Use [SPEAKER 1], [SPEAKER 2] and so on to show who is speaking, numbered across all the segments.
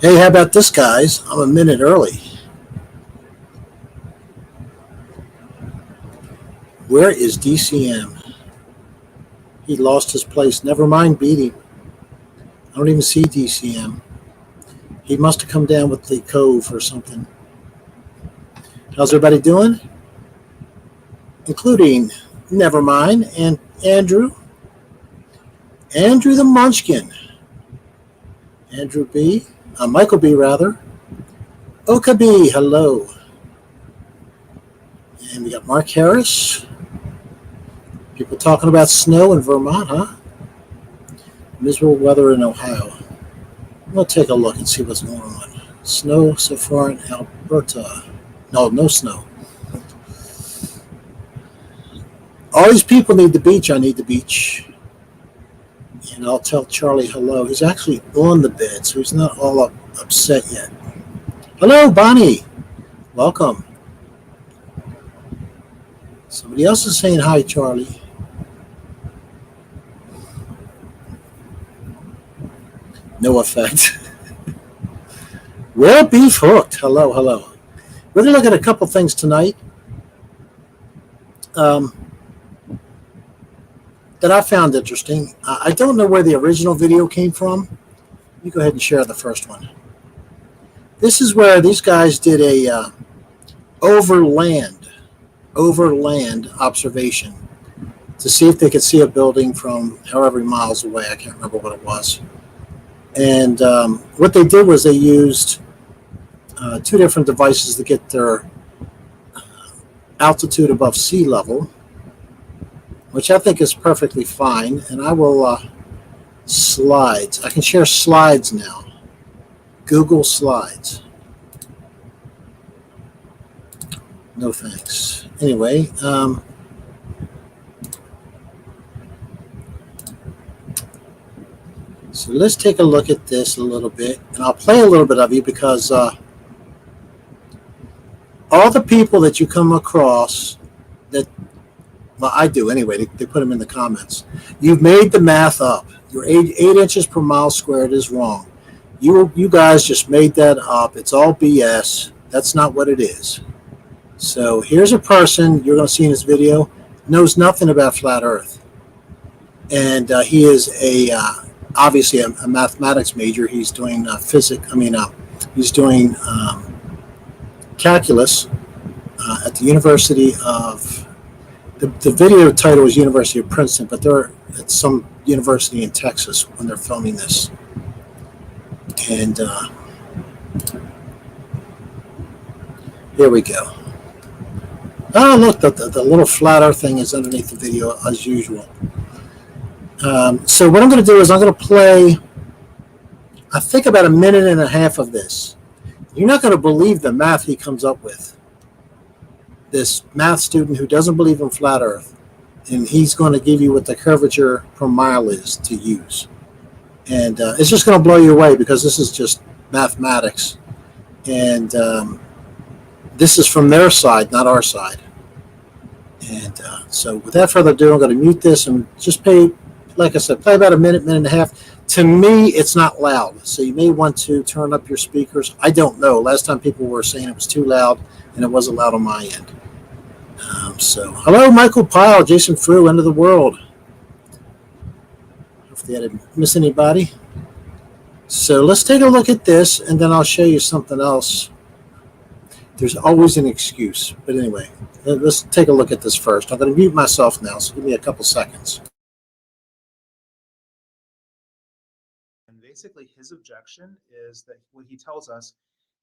[SPEAKER 1] Hey, how about this, guys? I'm a minute early. Where is DCM? He lost his place. Never mind beating. I don't even see DCM. He must have come down with the cove or something. How's everybody doing? Including Nevermind and Andrew. Andrew the Munchkin. Andrew B. Michael B, rather. Oka B, hello. And we got Mark Harris. People talking about snow in Vermont, huh? Miserable weather in Ohio. We'll take a look and see what's going on. Snow so far in Alberta. No snow. All these people need the beach. I need the beach. And I'll tell Charlie hello. He's actually on the bed, so he's not all upset yet. Hello, Bonnie. Welcome. Somebody else is saying hi, Charlie. No effect. Well, beef hooked. Hello, hello. We're going to look at a couple things tonight that I found interesting. I don't know where the original video came from. You go ahead and share the first one. This is where these guys did a overland observation to see if they could see a building from however many miles away. I can't remember what it was. And what they did was they used two different devices to get their altitude above sea level, which I think is perfectly fine. And I will slides. I can share slides now. Google Slides. No thanks. Anyway, so let's take a look at this a little bit, and I'll play a little bit of you because all the people that you come across that, well, I do anyway, they put them in the comments. You've made the math up. Your 8 inches per mile squared is wrong. You guys just made that up. It's all BS. That's not what it is. So here's a person you're going to see in this video, knows nothing about flat Earth. And he is obviously a mathematics major. He's doing he's doing calculus at the University of, the video title is University of Princeton, but they're at some university in Texas when they're filming this. And here we go. Oh, look, the little flat Earth thing is underneath the video as usual. So what I'm going to do is I'm going to play, I think, about a minute and a half of this. You're not going to believe the math he comes up with. This math student who doesn't believe in flat Earth, and he's going to give you what the curvature per mile is to use. And it's just going to blow you away because this is just mathematics. And this is from their side, not our side. And so without further ado, I'm going to mute this and just play, like I said, play about a minute and a half. To me, it's not loud. So you may want to turn up your speakers. I don't know. Last time people were saying it was too loud, and it wasn't loud on my end. So hello, Michael Pyle, Jason Frew, End of the World. Hopefully I didn't miss anybody. So let's take a look at this, and then I'll show you something else. There's always an excuse. But anyway, let's take a look at this first. I'm going to mute myself now, so give me a couple seconds.
[SPEAKER 2] And basically his objection is that what he tells us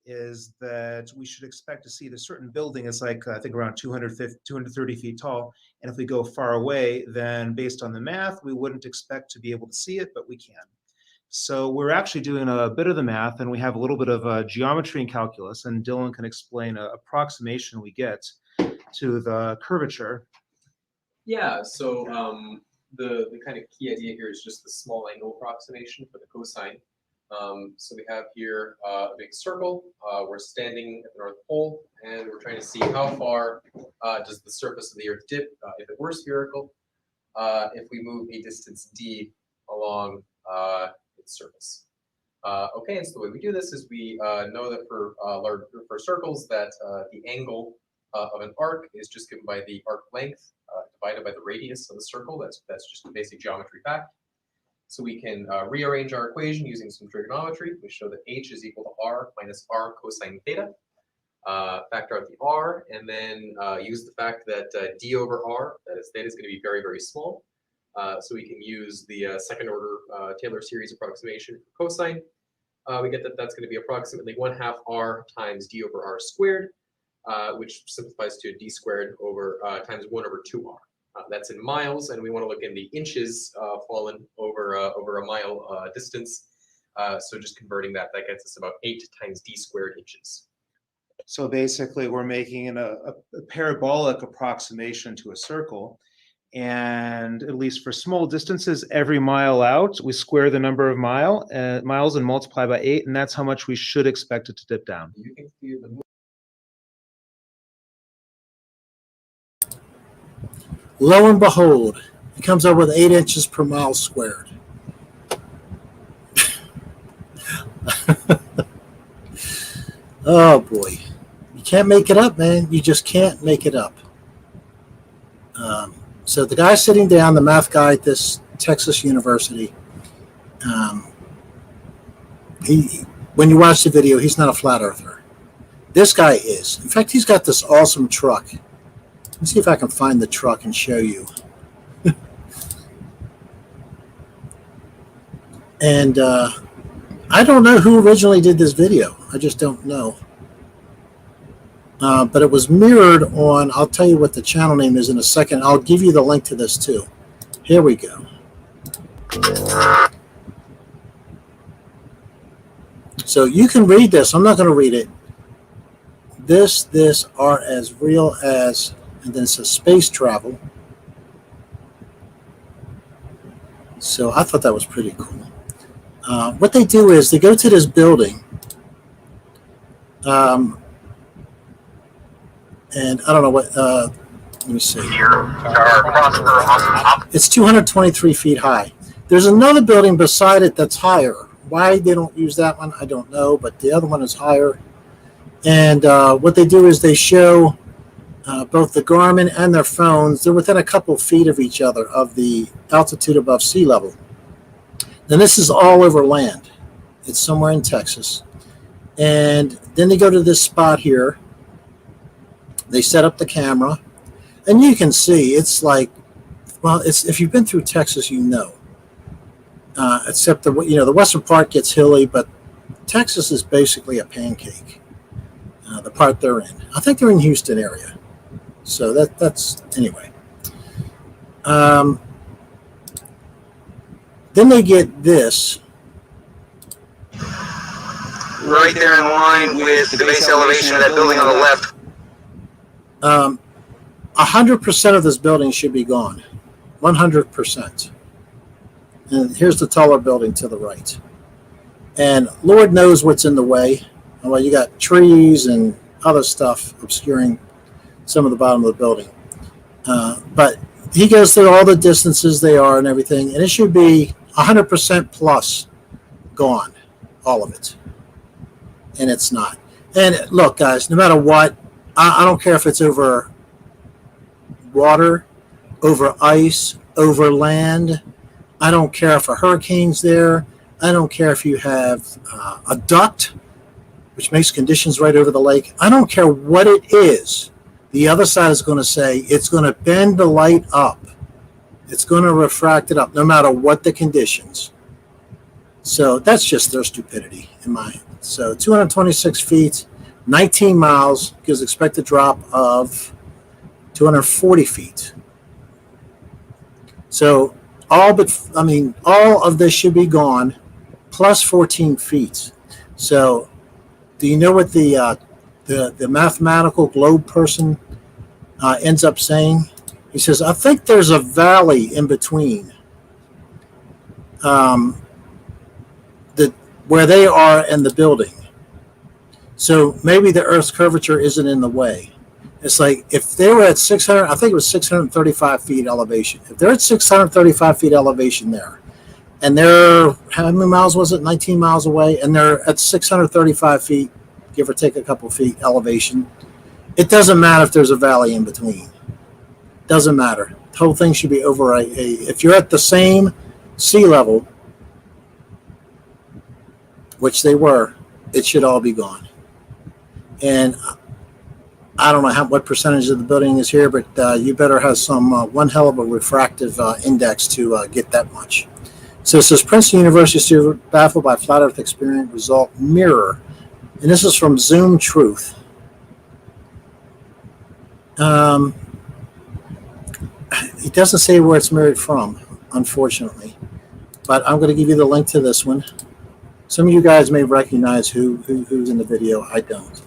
[SPEAKER 2] is that we should expect to see the certain building is like, I think around 230 feet tall. And if we go far away, then based on the math, we wouldn't expect to be able to see it, but we can. So we're actually doing a bit of the math, and we have a little bit of geometry and calculus, and Dylan can explain an approximation we get to the curvature.
[SPEAKER 3] Yeah, so the kind of key idea here is just the small angle approximation for the cosine. So we have here a big circle. We're standing at the North Pole, and we're trying to see how far does the surface of the Earth dip if it were spherical, if we move a distance d along its surface. Okay, and so the way we do this is we know that for circles that the angle of an arc is just given by the arc length divided by the radius of the circle. That's just a basic geometry fact. So we can rearrange our equation using some trigonometry. We show that h is equal to r minus r cosine theta. Factor out the r, and then use the fact that d over r, that is theta, is going to be very, very small. So we can use the second order Taylor series approximation for cosine. We get that that's going to be approximately 1/2 r times d over r squared, which simplifies to d squared over times 1 over 2r. That's in miles, and we want to look in the inches fallen over a mile distance. So just converting that gets us about 8 times d squared inches.
[SPEAKER 2] So basically, we're making a parabolic approximation to a circle. And at least for small distances, every mile out, we square the number of miles and multiply by 8, and that's how much we should expect it to dip down.
[SPEAKER 3] You can see the
[SPEAKER 1] Lo and behold, it comes up with 8 inches per mile squared. Oh boy, you can't make it up, man. You just can't make it up. So the guy sitting down, the math guy at this Texas university, when you watch the video, he's not a flat earther. This guy is. In fact, he's got this awesome truck. Let's see if I can find the truck and show you. And I don't know who originally did this video. I just don't know. But it was mirrored on, I'll tell you what the channel name is in a second. I'll give you the link to this too. Here we go. So you can read this. I'm not going to read it. This are as real as, and then it says space travel. So I thought that was pretty cool. What they do is they go to this building. And I don't know what, let me see. It's 223 feet high. There's another building beside it that's higher. Why they don't use that one, I don't know, but the other one is higher. And what they do is they show both the Garmin and their phones. They're within a couple feet of each other of the altitude above sea level. And this is all over land. It's somewhere in Texas. And then they go to this spot here. They set up the camera, and you can see it's like, well, it's, if you've been through Texas, you know. Except the western part gets hilly, but Texas is basically a pancake. The part they're in, I think they're in Houston area. So that's anyway. Then they get this.
[SPEAKER 4] Right there in line with the base elevation of that building on the left.
[SPEAKER 1] 100% of this building should be gone. 100%. And here's the taller building to the right. And Lord knows what's in the way. Well, you got trees and other stuff obscuring some of the bottom of the building. But he goes through all the distances they are and everything, and it should be 100% plus gone, all of it. And it's not. And look, guys, no matter what, I don't care if it's over water, over ice, over land. I don't care if a hurricane's there. I don't care if you have a duct, which makes conditions right over the lake. I don't care what it is. The other side is going to say it's going to bend the light up. It's going to refract it up, no matter what the conditions. So that's just their stupidity in my. So 226 feet. 19 miles gives expected drop of 240 feet. So all of this should be gone, plus 14 feet. So do you know what the mathematical globe person ends up saying? He says, I think there's a valley in between where they are and the building. So maybe the Earth's curvature isn't in the way. It's like if they were at 635 feet elevation. If they're at 635 feet elevation there, and they're, how many miles was it? 19 miles away, and they're at 635 feet, give or take a couple feet elevation. It doesn't matter if there's a valley in between. Doesn't matter. The whole thing should be over if you're at the same sea level, which they were, it should all be gone. And I don't know what percentage of the building is here, but you better have some one hell of a refractive index to get that much. So it says Princeton University student baffled by flat Earth experiment result mirror, and this is from Zoom Truth. It doesn't say where it's mirrored from, unfortunately, but I'm going to give you the link to this one. Some of you guys may recognize who's in the video. I don't.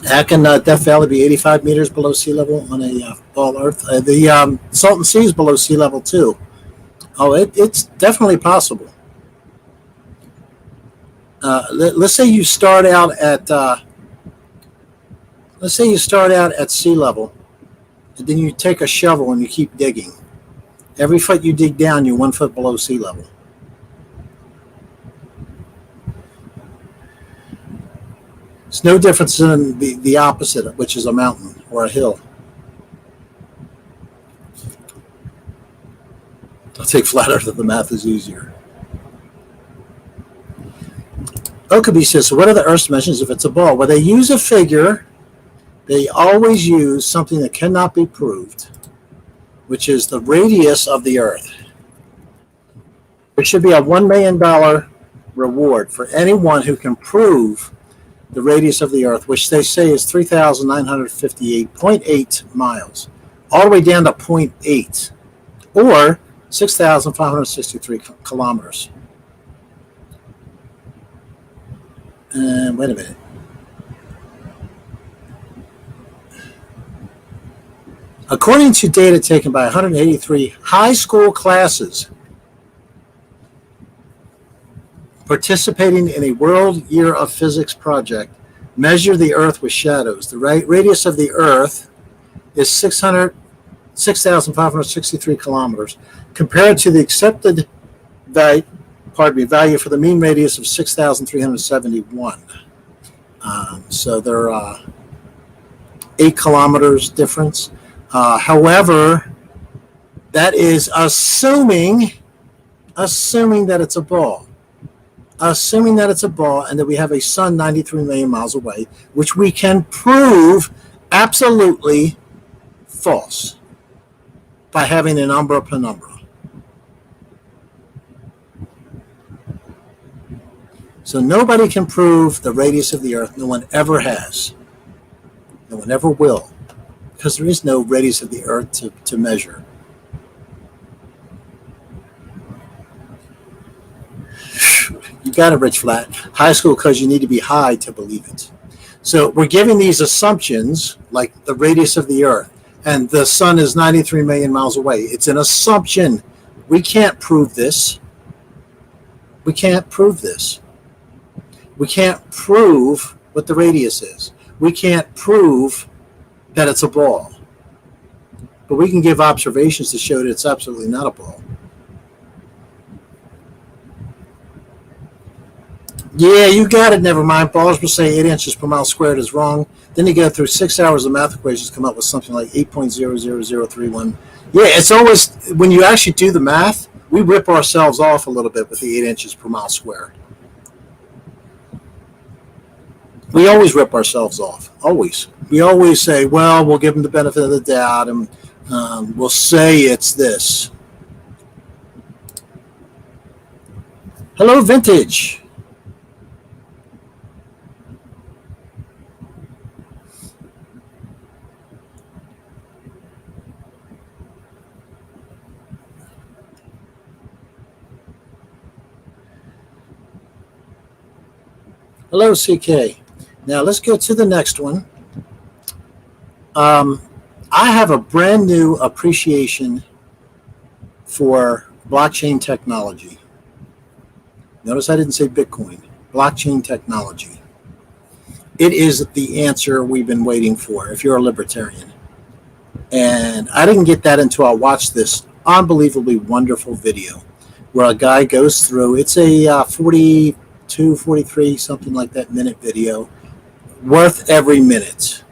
[SPEAKER 1] How can Death Valley be 85 meters below sea level on a ball Earth? The Salton Sea is below sea level too. Oh, it's definitely possible. Let's say you start out at sea level, and then you take a shovel and you keep digging. Every foot you dig down, you're 1 foot below sea level. It's no difference than the opposite, which is a mountain or a hill. I'll take flat earth if the math is easier. Okabe says, so what are the Earth's dimensions if it's a ball? Well, they use a figure. They always use something that cannot be proved, which is the radius of the Earth. There should be a $1 million reward for anyone who can prove the radius of the Earth, which they say is 3,958.8 miles, all the way down to 0.8, or 6,563 kilometers. Wait a minute. According to data taken by 183 high school classes participating in a World Year of Physics project, measure the Earth with shadows. The radius of the Earth is 6,563 kilometers, compared to the accepted value for the mean radius of 6,371. So there are 8 kilometers difference. However, that is assuming that it's a ball. Assuming that it's a ball and that we have a sun 93 million miles away, which we can prove absolutely false by having an umbra penumbra. So nobody can prove the radius of the Earth. No one ever has. No one ever will, because there is no radius of the Earth to measure. You got it, Rich Flat. High school, because you need to be high to believe it. So we're giving these assumptions, like the radius of the Earth, and the sun is 93 million miles away. It's an assumption. We can't prove this. We can't prove this. We can't prove what the radius is. We can't prove that it's a ball. But we can give observations to show that it's absolutely not a ball. Yeah, you got it. Never mind. Ballers will say 8 inches per mile squared is wrong. Then you go through 6 hours of math equations to come up with something like 8.00031. Yeah, it's always, when you actually do the math, we rip ourselves off a little bit with the 8 inches per mile squared. We always rip ourselves off. Always. We always say, well, we'll give them the benefit of the doubt, and we'll say it's this. Hello, Vintage. Hello, CK. Now let's go to the next one. I have a brand new appreciation for blockchain technology. Notice I didn't say Bitcoin. Blockchain technology. it is the answer we've been waiting for if you're a libertarian. And I didn't get that until I watched this unbelievably wonderful video where a guy goes through, it's a 42, 43, something like that minute video, worth every minute.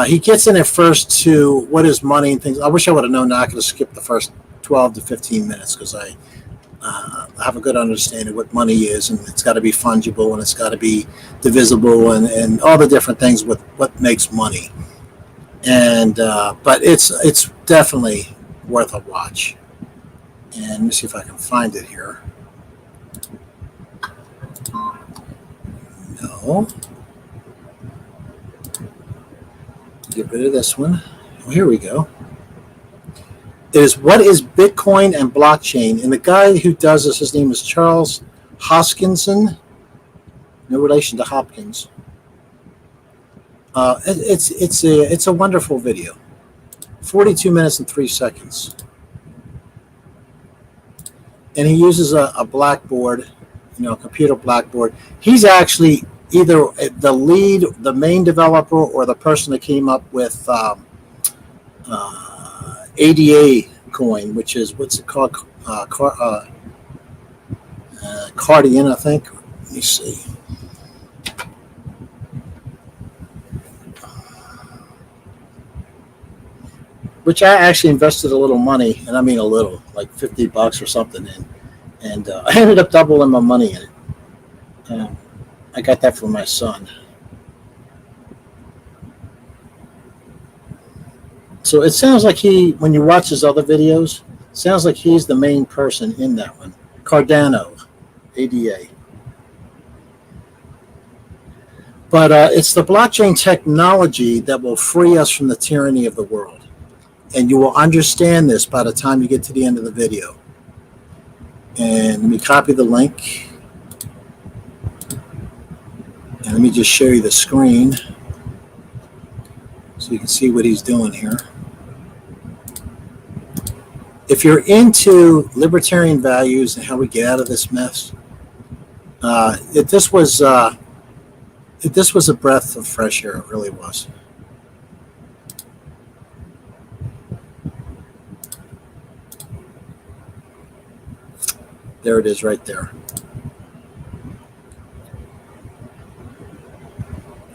[SPEAKER 1] He gets in at first to what is money and things. I wish I would have known that. I could have skipped the first 12 to 15 minutes because I have a good understanding of what money is, and it's got to be fungible and it's got to be divisible and all the different things with what makes money. And but it's definitely worth a watch. And let me see if I can find it here. No. Get rid of this one. Oh, here we go. It is what is Bitcoin and blockchain, and the guy who does this, his name is Charles Hoskinson. No relation to Hopkins. It's a wonderful video. 42 minutes and 3 seconds. And he uses a blackboard, a computer blackboard. He's actually either the main developer, or the person that came up with ADA coin, which is, what's it called? Cardian, I think. Let me see. Which I actually invested a little money, and I mean a little, like $50 or something, and I ended up doubling my money in it. I got that from my son. So it sounds like when you watch his other videos, it sounds like he's the main person in that one. Cardano, ADA. But it's the blockchain technology that will free us from the tyranny of the world. And you will understand this by the time you get to the end of the video. And let me copy the link. And let me just show you the screen so you can see what he's doing here. If you're into libertarian values and how we get out of this mess, this was a breath of fresh air. It really was. There it is right there.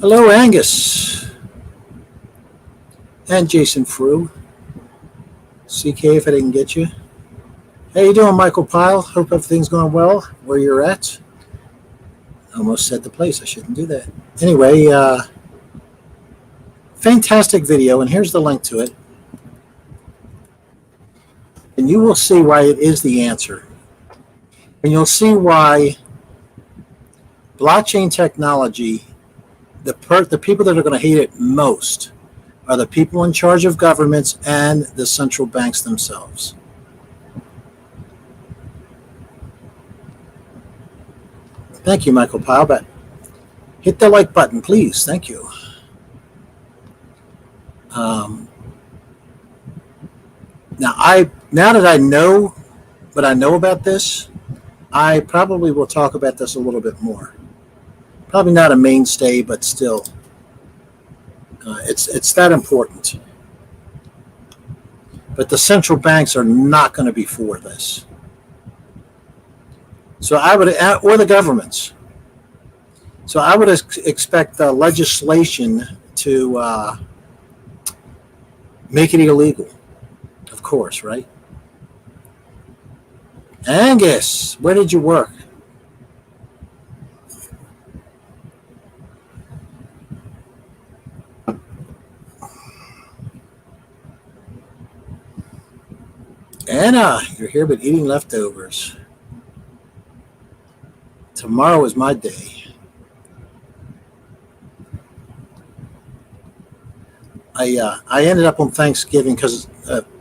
[SPEAKER 1] Hello, Angus. And Jason Frew. CK, if I didn't get you. How you doing, Michael Pyle? Hope everything's going well where you're at. Almost said the place. I shouldn't do that. Anyway, fantastic video, and here's the link to it. And you will see why it is the answer. And you'll see why blockchain technology, the people that are going to hate it most are the people in charge of governments and the central banks themselves. Thank you, Michael Pyle. But hit the like button, please. Thank you. Now that I know what I know about this, I probably will talk about this a little bit more. Probably not a mainstay, but still, it's that important. But the central banks are not going to be for this. So I would, or the governments. So I would expect the legislation to make it illegal, of course, right? Angus, where did you work? Anna, you're here but eating leftovers. Tomorrow is my day. I ended up on Thanksgiving because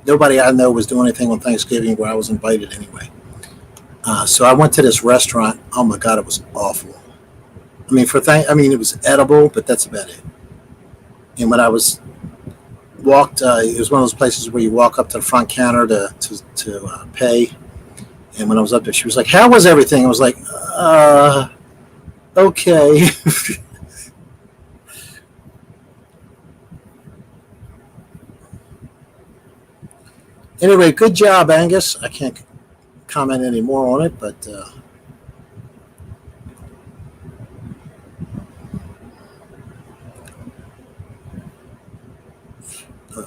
[SPEAKER 1] nobody I know was doing anything on Thanksgiving where I was invited anyway. So I went to this restaurant. Oh my God, it was awful. I mean, it was edible, but that's about it. And when I was walked, it was one of those places where you walk up to the front counter to pay. And when I was up there, she was like, "How was everything?" I was like, "Okay." Anyway, good job, Angus. I can't comment any more on it, but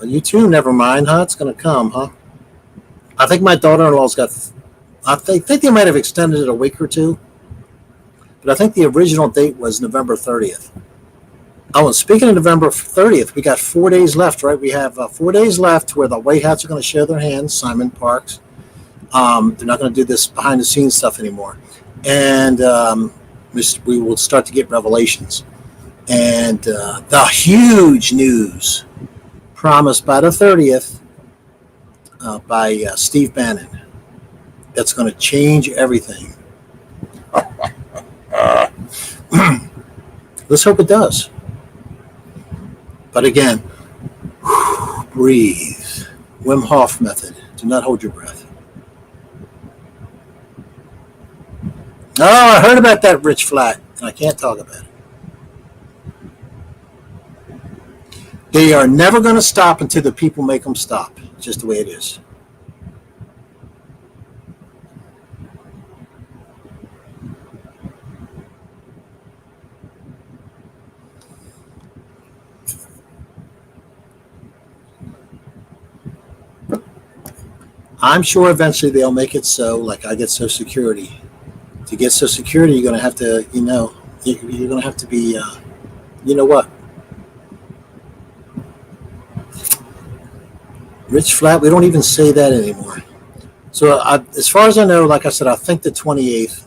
[SPEAKER 1] you too, never mind, huh? It's going to come, huh? I think my daughter-in-law's got, I think they might have extended it a week or two, but I think the original date was November 30th. Oh, and speaking of November 30th, we got 4 days left, right? We have 4 days left where the White Hats are going to show their hands, Simon Parks. They're not going to do this behind-the-scenes stuff anymore. And we will start to get revelations. And the huge news promised by the 30th by Steve Bannon. That's going to change everything. Let's hope it does. But again, breathe. Wim Hof method. Do not hold your breath. Oh, I heard about that rich flat, and I can't talk about it. They are never going to stop until the people make them stop. Just the way it is. I'm sure eventually they'll make it so, like I get Social Security. To get Social Security, you're going to have to, you're going to have to be, you know what? Rich flat, we don't even say that anymore. So as far as I know, like I said, I think the 28th,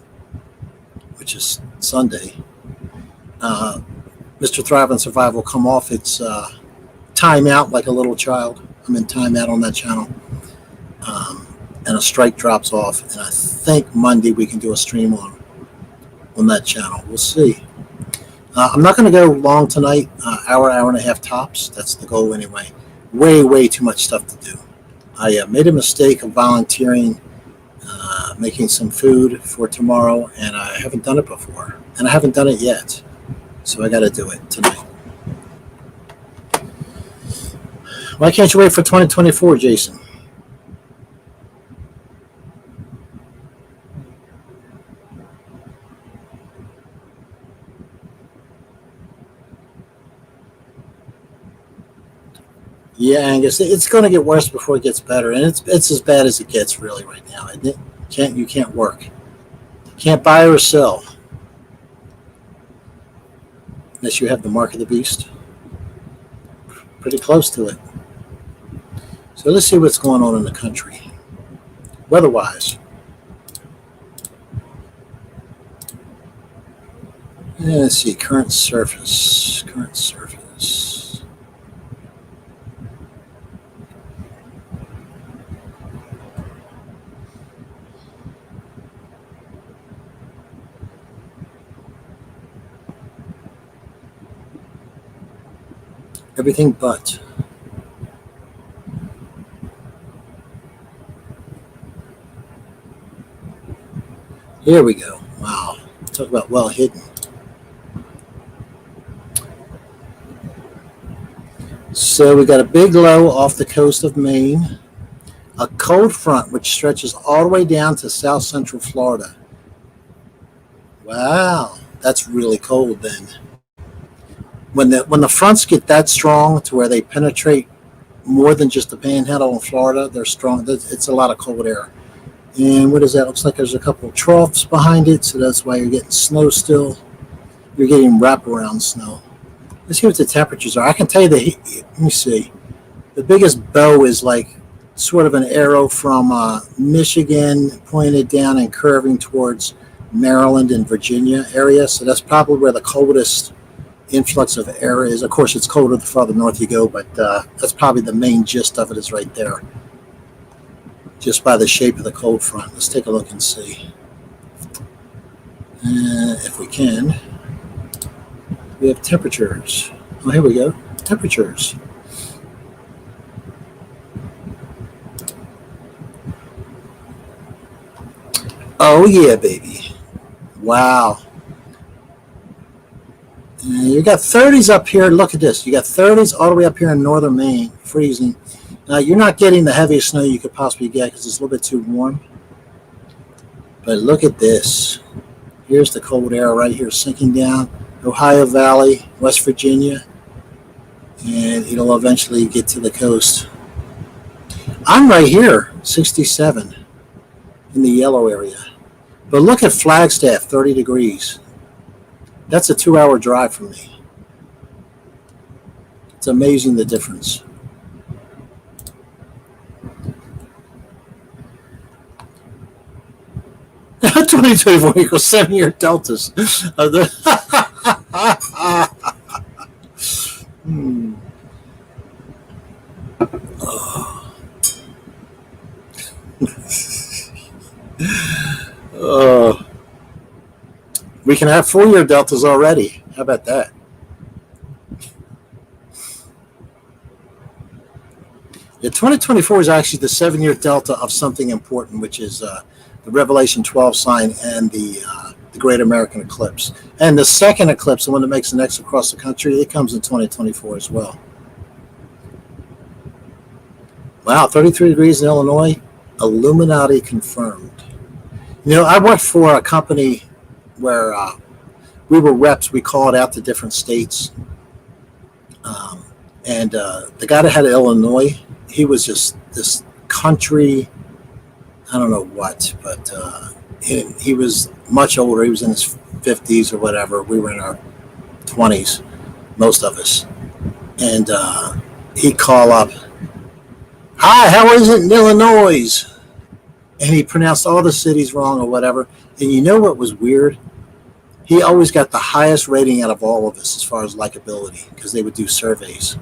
[SPEAKER 1] which is Sunday, Mr. Thrive and Survive will come off its timeout like a little child. I'm in timeout on that channel. And a strike drops off, and I think Monday we can do a stream on that channel. We'll see. I'm not going to go long tonight, hour and a half tops. That's the goal anyway. Way too much stuff to do. I made a mistake of volunteering, making some food for tomorrow, and I haven't done it before, and I haven't done it yet, so I got to do it tonight. Why can't you wait for 2024, Jason? Yeah, Angus, it's going to get worse before it gets better, and it's as bad as it gets really right now. Isn't it? You can't work, you can't buy or sell unless you have the mark of the beast. Pretty close to it. So let's see what's going on in the country, weather-wise. Let's see, current surface. Everything but. Here we go. Wow. Talk about well hidden. So we got a big low off the coast of Maine. A cold front which stretches all the way down to south central Florida. Wow. That's really cold then. When the fronts get that strong to where they penetrate more than just the panhandle in Florida, they're strong. It's a lot of cold air. And what is that? Looks like there's a couple of troughs behind it, so that's why you're getting snow still. You're getting wraparound snow. Let's see what the temperatures are. I can tell you the heat. Let me see. The biggest bow is like sort of an arrow from Michigan pointed down and curving towards Maryland and Virginia area. So that's probably where the coldest influx of air is. Of course, it's colder the farther north you go, but that's probably the main gist of it is right there, just by the shape of the cold front. Let's take a look and see if we can. We have temperatures. Oh, here we go. Temperatures. Oh yeah, baby. Wow. You got 30s up here. Look at this. You got 30s all the way up here in northern Maine, freezing. Now, you're not getting the heaviest snow you could possibly get because it's a little bit too warm. But look at this. Here's the cold air right here sinking down. Ohio Valley, West Virginia. And it'll eventually get to the coast. I'm right here, 67, in the yellow area. But look at Flagstaff, 30 degrees. That's a 2-hour drive for me. It's amazing the difference. Now, 2024 equals 7-year deltas. We can have 4-year deltas already. How about that? Yeah, 2024 is actually the 7-year delta of something important, which is the Revelation 12 sign and the Great American Eclipse. And the second eclipse, the one that makes the next across the country, it comes in 2024 as well. Wow, 33 degrees in Illinois. Illuminati confirmed. You know, I worked for a company where we were reps. We called out to different states. And the guy that had Illinois, he was just this country, I don't know what, but he was much older. He was in his 50s or whatever. We were in our 20s, most of us. And he'd call up, "Hi, how is it in Illinois?" And he pronounced all the cities wrong or whatever. And you know what was weird? He always got the highest rating out of all of us as far as likability because they would do surveys.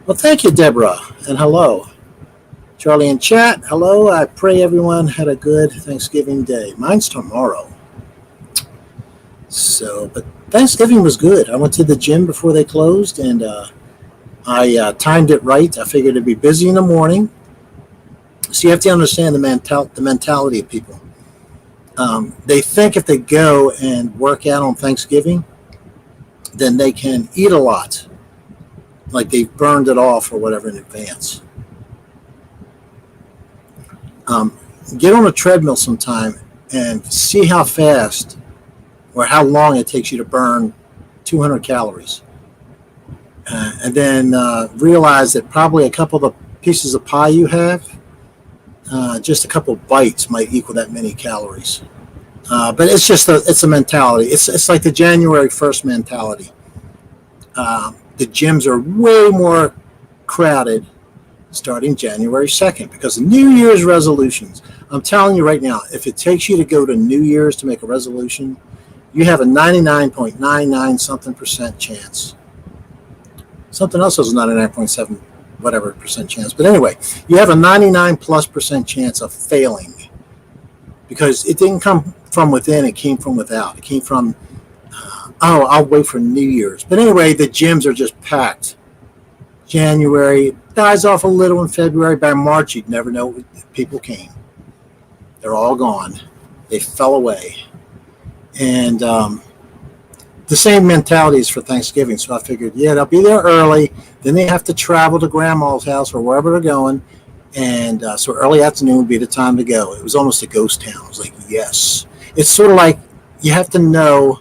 [SPEAKER 1] Well, thank you, Deborah, and hello. Charlie in chat, hello. I pray everyone had a good Thanksgiving day. Mine's tomorrow. So, but Thanksgiving was good. I went to the gym before they closed, and I timed it right. I figured it'd be busy in the morning. So you have to understand the mentality of people. They think if they go and work out on Thanksgiving, then they can eat a lot, like they've burned it off or whatever in advance. Get on a treadmill sometime and see how fast or how long it takes you to burn 200 calories. And then realize that probably a couple of the pieces of pie you have, just a couple bites might equal that many calories. But it's just it's a mentality. It's like the January 1st mentality. The gyms are way more crowded starting January 2nd because of New Year's resolutions. I'm telling you right now, if it takes you to go to New Year's to make a resolution, you have a 99.99 something percent chance. Something else has a 99.7 whatever percent chance. But anyway, you have a 99+% chance of failing because it didn't come from within, it came from without. It came from, I'll wait for New Year's. But anyway, the gyms are just packed. January, dies off a little in February. By March, you'd never know if people came. They're all gone. They fell away. And the same mentality is for Thanksgiving. So I figured, yeah, they'll be there early. Then they have to travel to grandma's house or wherever they're going. And so early afternoon would be the time to go. It was almost a ghost town. I was like, yes. It's sort of like you have to know,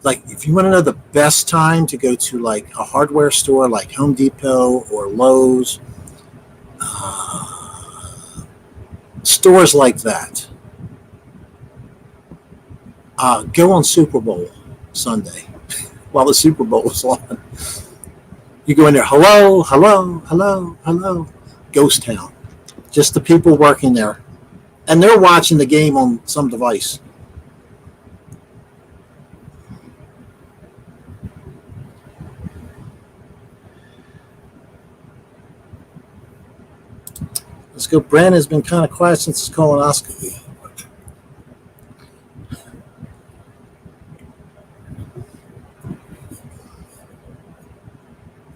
[SPEAKER 1] like if you want to know the best time to go to like a hardware store like Home Depot or Lowe's, stores like that, go on Super Bowl Sunday while the Super Bowl is on. You go in there, hello, hello, hello, hello. Ghost town. Just the people working there. And they're watching the game on some device. Let's go. Brandon's been kind of quiet since his colonoscopy.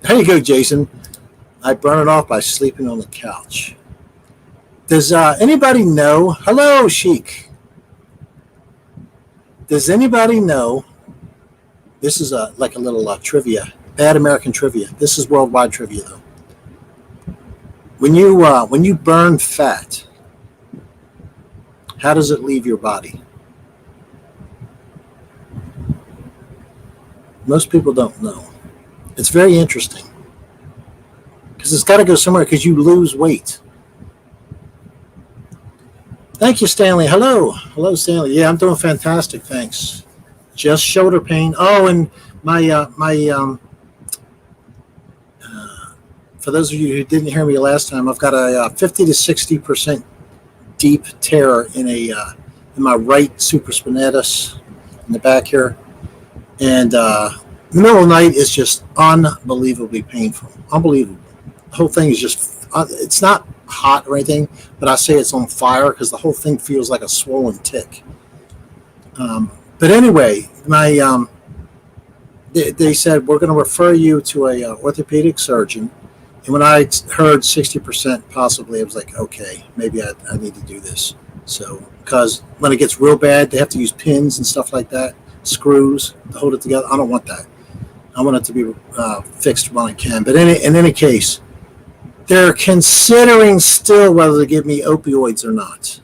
[SPEAKER 1] There you go, Jason. I burn it off by sleeping on the couch. Does anybody know? Hello, Sheik. Does anybody know? This is like a little trivia. Bad American trivia. This is worldwide trivia, though. When you burn fat, how does it leave your body? Most people don't know. It's very interesting because it's got to go somewhere because you lose weight. Thank you, Stanley. Hello, Stanley. Yeah, I'm doing fantastic. Thanks. Just shoulder pain. Oh, and my for those of you who didn't hear me last time, I've got a 50 to 60% deep tear in my right supraspinatus in the back here, and the middle of the night is just unbelievably painful. Unbelievable. The whole thing is just, it's not hot or anything, but I say it's on fire because the whole thing feels like a swollen tick. But anyway, they said, we're going to refer you to a orthopedic surgeon. And when I heard 60% possibly, I was like, okay, maybe I need to do this. So, because when it gets real bad, they have to use pins and stuff like that, screws to hold it together. I don't want that. I want it to be fixed when I can. But in any case, they're considering still whether to give me opioids or not.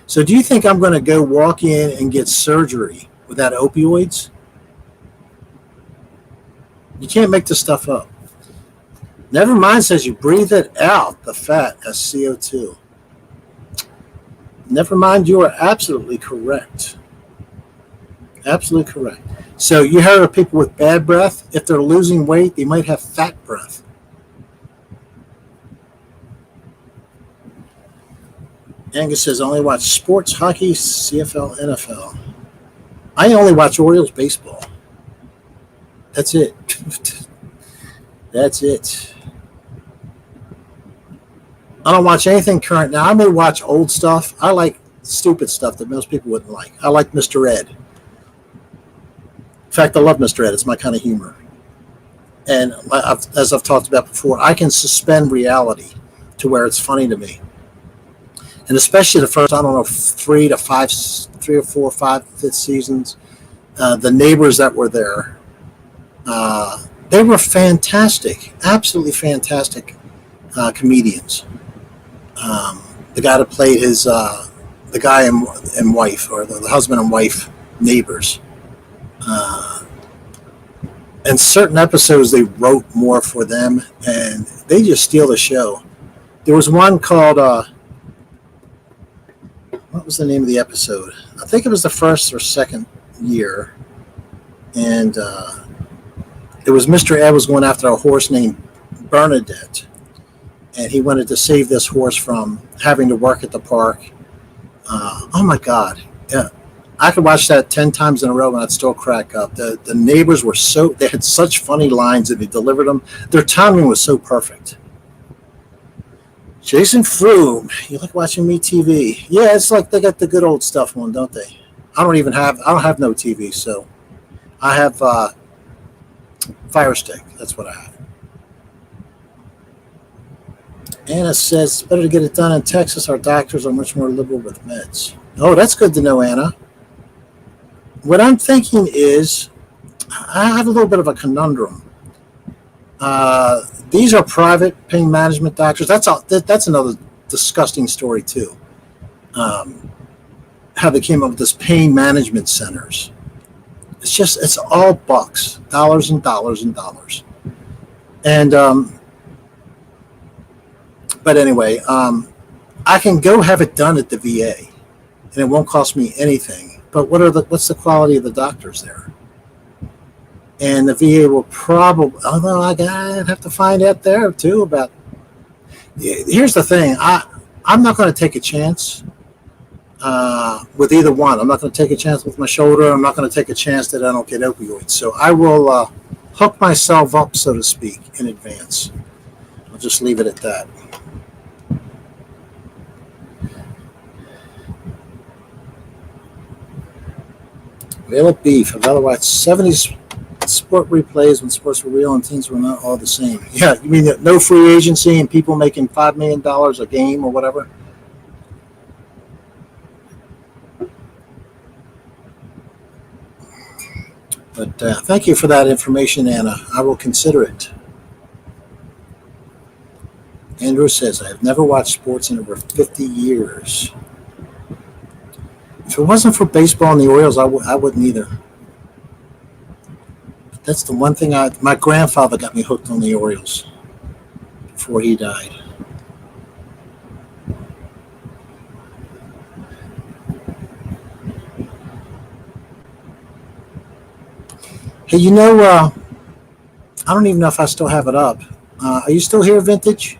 [SPEAKER 1] So do you think I'm going to go walk in and get surgery without opioids? You can't make this stuff up. Never mind says you breathe it out, the fat, as CO2. Never mind, you are absolutely correct. Absolutely correct. So you heard of people with bad breath. If they're losing weight, they might have fat breath. Angus says, I only watch sports, hockey, CFL, NFL. I only watch Orioles baseball. That's it. That's it. I don't watch anything current. Now, I may watch old stuff. I like stupid stuff that most people wouldn't like. I like Mr. Ed. In fact, I love Mr. Ed. It's my kind of humor. And as I've talked about before, I can suspend reality to where it's funny to me. And especially the first, I don't know, 3 or 4, 5, 5 seasons, the neighbors that were there, they were fantastic, absolutely fantastic comedians. The guy that played the guy and wife, or the husband and wife neighbors. And certain episodes they wrote more for them, and they just steal the show. There was one called, what was the name of the episode? I think it was the first or second year. And it was Mr. Ed was going after a horse named Bernadette. And he wanted to save this horse from having to work at the park. Oh, my God. Yeah. I could watch that 10 times in a row and I'd still crack up. The neighbors were they had such funny lines and they delivered them. Their timing was so perfect. Jason Froome, you like watching me TV? Yeah, it's like they got the good old stuff on, don't they? I don't have no TV, so I have Fire Stick. That's what I have. Anna says it's better to get it done in Texas. Our doctors are much more liberal with meds. Oh, that's good to know, Anna. What I'm thinking is I have a little bit of a conundrum. These are private pain management doctors. That's another disgusting story too. How they came up with this pain management centers. It's all bucks, dollars and dollars and dollars. And but anyway, I can go have it done at the VA, and it won't cost me anything. But what's the quality of the doctors there? And the VA will probably, although I'd have to find out there too about. Here's the thing, I'm not going to take a chance with either one. I'm not going to take a chance with my shoulder. I'm not going to take a chance that I don't get opioids. So I will hook myself up, so to speak, in advance. I'll just leave it at that. Real beef. I've otherwise 70s sport replays when sports were real and teams were not all the same. Yeah, you mean that no free agency and people making $5 million a game or whatever? But thank you for that information, Anna. I will consider it. Andrew says, I have never watched sports in over 50 years. If it wasn't for baseball and the Orioles, I wouldn't either. That's the one thing my grandfather got me hooked on the Orioles before he died. Hey, I don't even know if I still have it up. Are you still here, Vintage?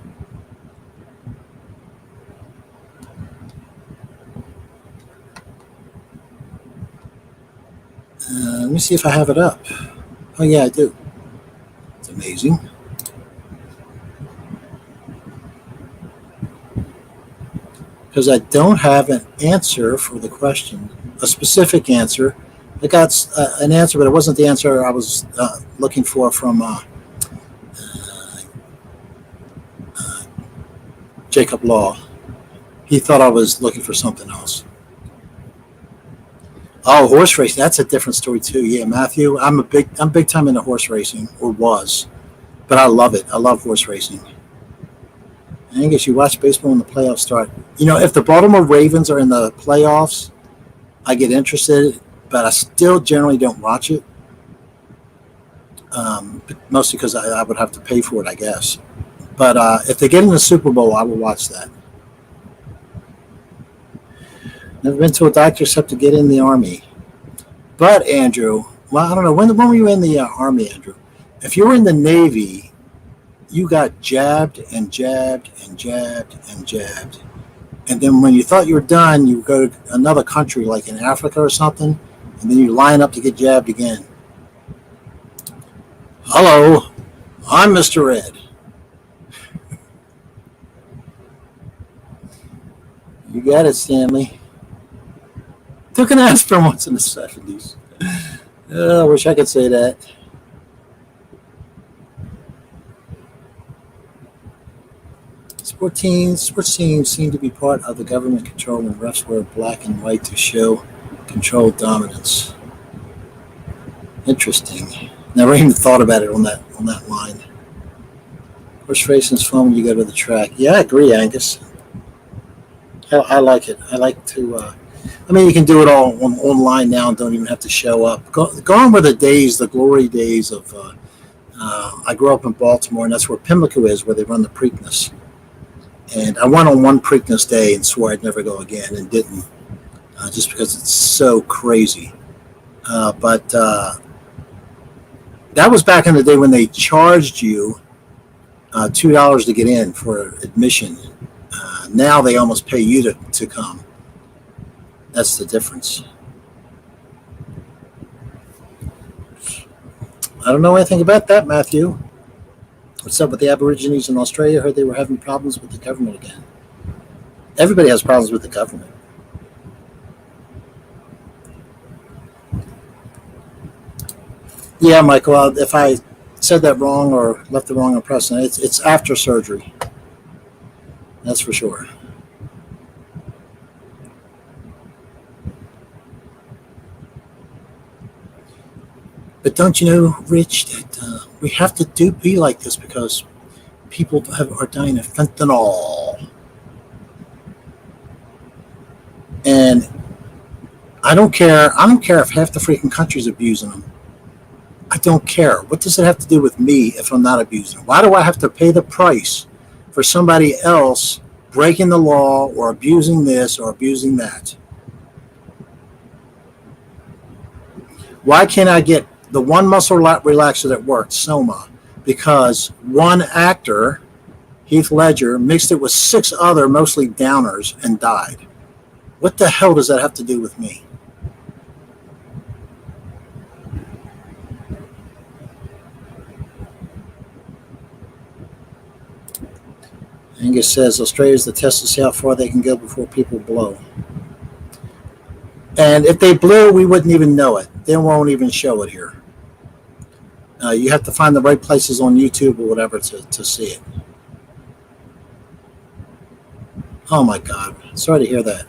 [SPEAKER 1] Let me see if I have it up. Oh, yeah, I do. It's amazing. Because I don't have an answer for the question, a specific answer. I got an answer, but it wasn't the answer I was looking for from Jacob Law. He thought I was looking for something else. Oh, horse racing. That's a different story too. Yeah, Matthew, I'm big time into horse racing, or was, but I love it. I love horse racing. I guess you watch baseball when the playoffs start. If the Baltimore Ravens are in the playoffs, I get interested, but I still generally don't watch it. Mostly because I would have to pay for it, I guess. But if they get in the Super Bowl, I will watch that. Never been to a doctor except to get in the Army. But, Andrew, well, I don't know. When were you in the Army, Andrew? If you were in the Navy, you got jabbed and jabbed and jabbed and jabbed. And then when you thought you were done, you go to another country like in Africa or something, and then you line up to get jabbed again. Hello, I'm Mr. Ed. You got it, Stanley. Took an aspirin once in the 70s. I wish I could say that. Sports teams seem to be part of the government control when refs wear black and white to show controlled dominance. Interesting. Never even thought about it on that line. Horse racing's fun when you go to the track. Yeah, I agree, Angus. I like it. I like to. You can do it all online now and don't even have to show up. Gone were the days, the glory days of. I grew up in Baltimore, and that's where Pimlico is, where they run the Preakness. And I went on one Preakness day and swore I'd never go again, and didn't, just because it's so crazy. But that was back in the day when they charged you $2 to get in for admission. Now they almost pay you to come. That's the difference. I don't know anything about that, Matthew. What's up with the Aborigines in Australia? I heard they were having problems with the government again. Everybody has problems with the government. Yeah, Michael, if I said that wrong or left the wrong impression, it's after surgery. That's for sure. But don't you know, Rich, that we have to be like this because people are dying of fentanyl. And I don't care if half the freaking country's abusing them. I don't care. What does it have to do with me if I'm not abusing them? Why do I have to pay the price for somebody else breaking the law or abusing this or abusing that? Why can't I get the one muscle relaxer that worked, Soma? Because one actor, Heath Ledger, mixed it with 6 other, mostly downers, and died. What the hell does that have to do with me? Angus says Australia's the test to see how far they can go before people blow. And if they blew, we wouldn't even know it. They won't even show it here. You have to find the right places on YouTube or whatever to see it. Oh my God! Sorry to hear that.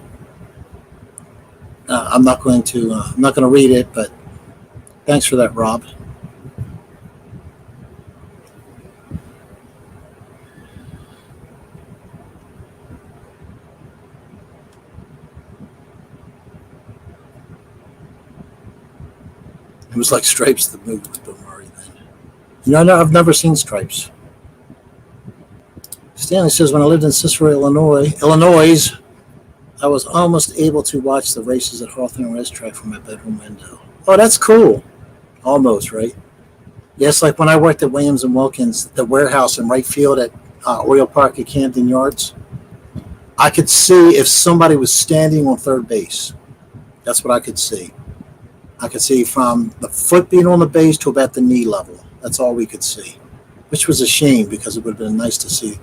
[SPEAKER 1] I'm not going to read it, but thanks for that, Rob. was like Stripes the movie with Bill Murray then. You know, I've never seen Stripes. Stanley says, when I lived in Cicero, Illinois, I was almost able to watch the races at Hawthorne Racetrack from my bedroom window. Oh, that's cool. Almost, right? Yes, like when I worked at Williams and Wilkins, the warehouse in right field at Oriole Park at Camden Yards, I could see if somebody was standing on third base. That's what I could see. I could see from the foot being on the base to about the knee level. That's all we could see, which was a shame because it would have been nice to see.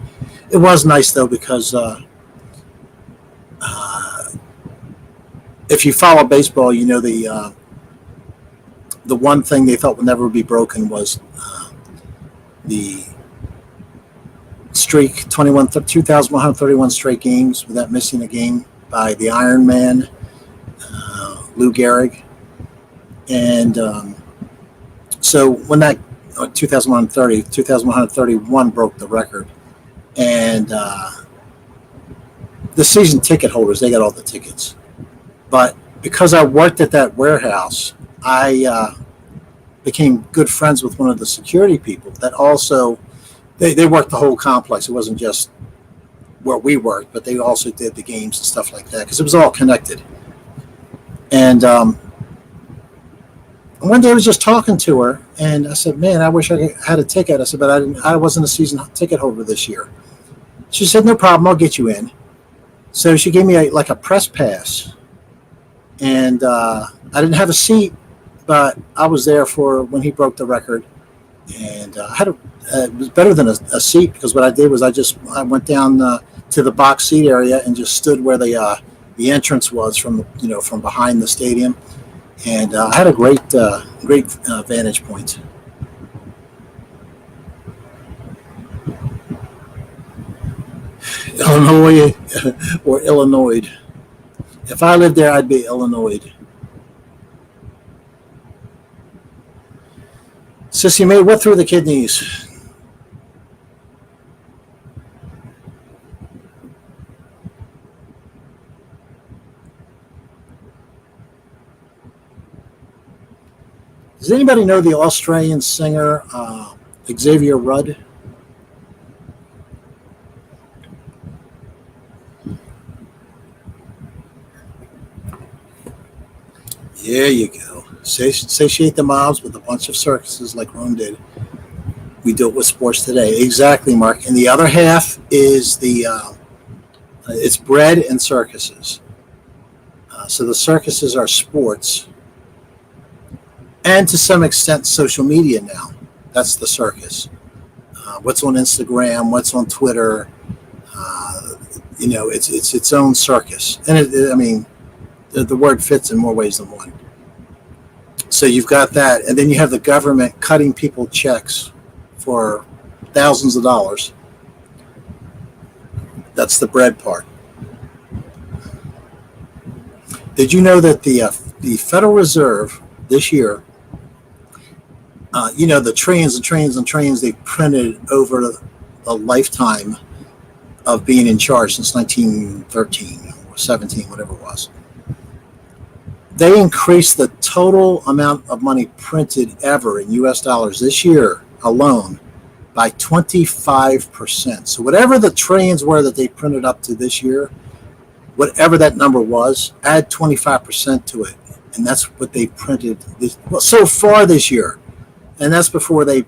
[SPEAKER 1] It was nice, though, because if you follow baseball, you know the one thing they thought would never be broken was the streak, 2,131 straight games without missing a game by the Iron Man, Lou Gehrig. And so when that 2,131 broke the record, and the season ticket holders, they got all the tickets. But because I worked at that warehouse, I became good friends with one of the security people that also, they worked the whole complex. It wasn't just where we worked, but they also did the games and stuff like that because it was all connected. And one day I was just talking to her, and I said, man, I wish I had a ticket. I said, but I wasn't a season ticket holder this year. She said, no problem, I'll get you in. So she gave me a press pass. And I didn't have a seat, but I was there for when he broke the record. And I had it was better than a seat because what I did was I went down to the box seat area and just stood where the entrance was from behind the stadium. And I had a great vantage point. Illinois or Illinois. If I lived there, I'd be Illinois. Sissy Mae, what through the kidneys? Does anybody know the Australian singer Xavier Rose? There you go. Satiate the mobs with a bunch of circuses like Rome did. We do it with sports today. Exactly, Mark. And the other half is it's bread and circuses. So the circuses are sports. And to some extent, social media now. That's the circus. What's on Instagram, what's on Twitter. It's its own circus. And the word fits in more ways than one. So you've got that, and then you have the government cutting people checks for thousands of dollars. That's the bread part. Did you know that the Federal Reserve this year, the trillions and trillions and trillions they printed over a lifetime of being in charge since 1913 or 17, whatever it was. They increased the total amount of money printed ever in U.S. dollars this year alone by 25%. So whatever the trillions were that they printed up to this year, whatever that number was, add 25% to it. And that's what they printed so far this year. And that's before the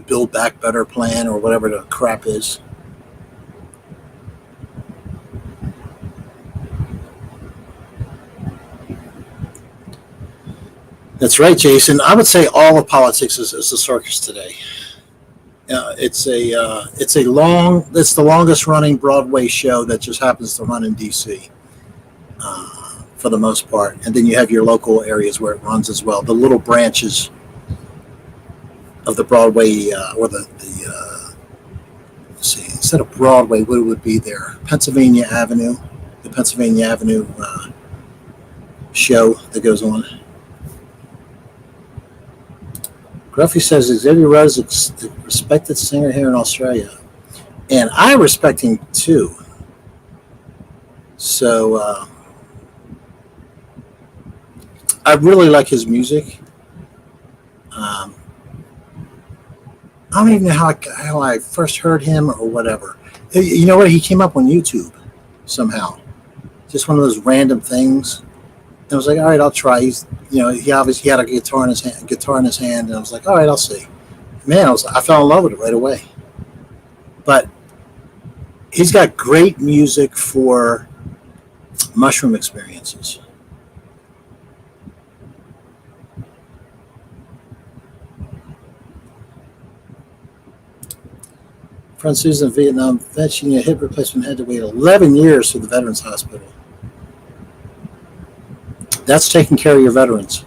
[SPEAKER 1] Build Back Better plan or whatever the crap is. That's right, Jason. I would say all of politics is a circus today. It's the longest running Broadway show that just happens to run in DC for the most part, and then you have your local areas where it runs as well. The little branches of the Broadway or let's see, instead of Broadway, what would be there? Pennsylvania Avenue, the Pennsylvania Avenue show that goes on. Gruffy says Xavier Rose is a respected singer here in Australia. And I respect him too. So I really like his music. I don't even know how I first heard him or whatever. You know what? He came up on YouTube somehow. Just one of those random things. And I was like, all right, I'll try. He obviously had a guitar in his hand, and I was like, all right, I'll see. Man, I fell in love with it right away. But he's got great music for mushroom experiences. Friend Susan in Vietnam mentioning a hip replacement had to wait 11 years for the Veterans Hospital. That's taking care of your veterans.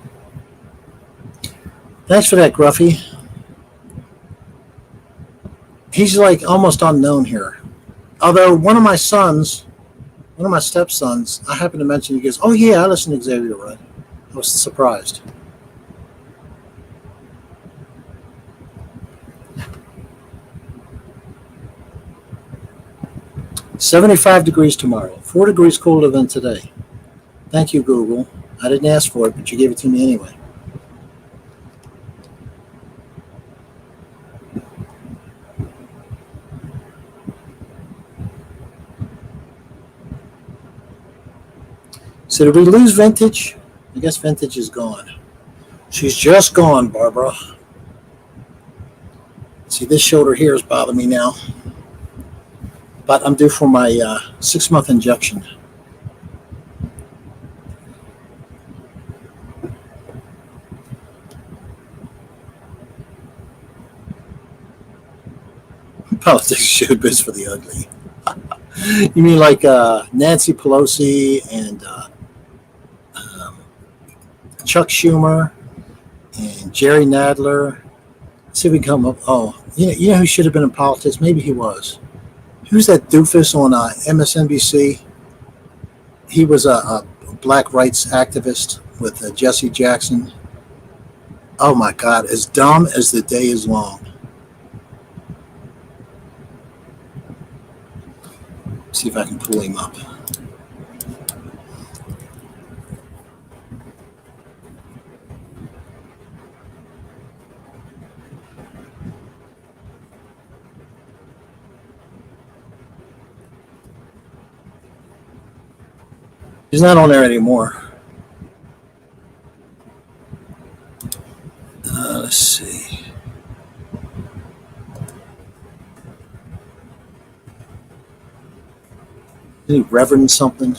[SPEAKER 1] Thanks for that, Gruffy. He's like almost unknown here. Although one of my stepsons, I happened to mention, he goes, oh yeah, I listen to Xavier Rose. I was surprised. "75 degrees tomorrow, 4 degrees colder than today." Thank you, Google. I didn't ask for it, but you gave it to me anyway. So did we lose Vintage? I guess Vintage is gone. She's just gone, Barbara. See, this shoulder here is bothering me now. But I'm due for my 6-month injection. Politics showbiz for the ugly. You mean like Nancy Pelosi and Chuck Schumer and Jerry Nadler? Let's see if we come up. Oh, you know who should have been in politics? Maybe he was. Who's that doofus on MSNBC? He was a black rights activist with Jesse Jackson. Oh my God, as dumb as the day is long. See if I can pull him up. He's not on there anymore. Let's see. Any Reverence something?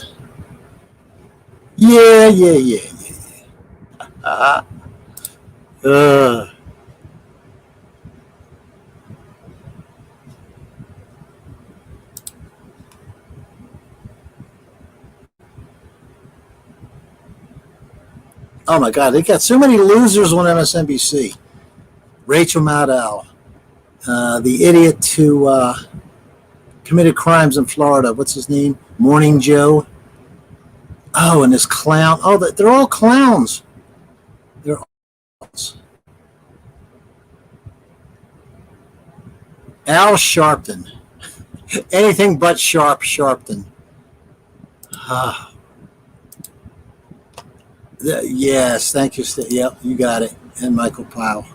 [SPEAKER 1] Yeah. Oh my God, they got so many losers on MSNBC. Rachel Maddow, the idiot who committed crimes in Florida. What's his name? Morning Joe. Oh, and this clown. Oh, they're all clowns. They're all clowns. Al Sharpton. Anything but Sharpton. Yes, thank you. Yep, you got it. And Michael Powell.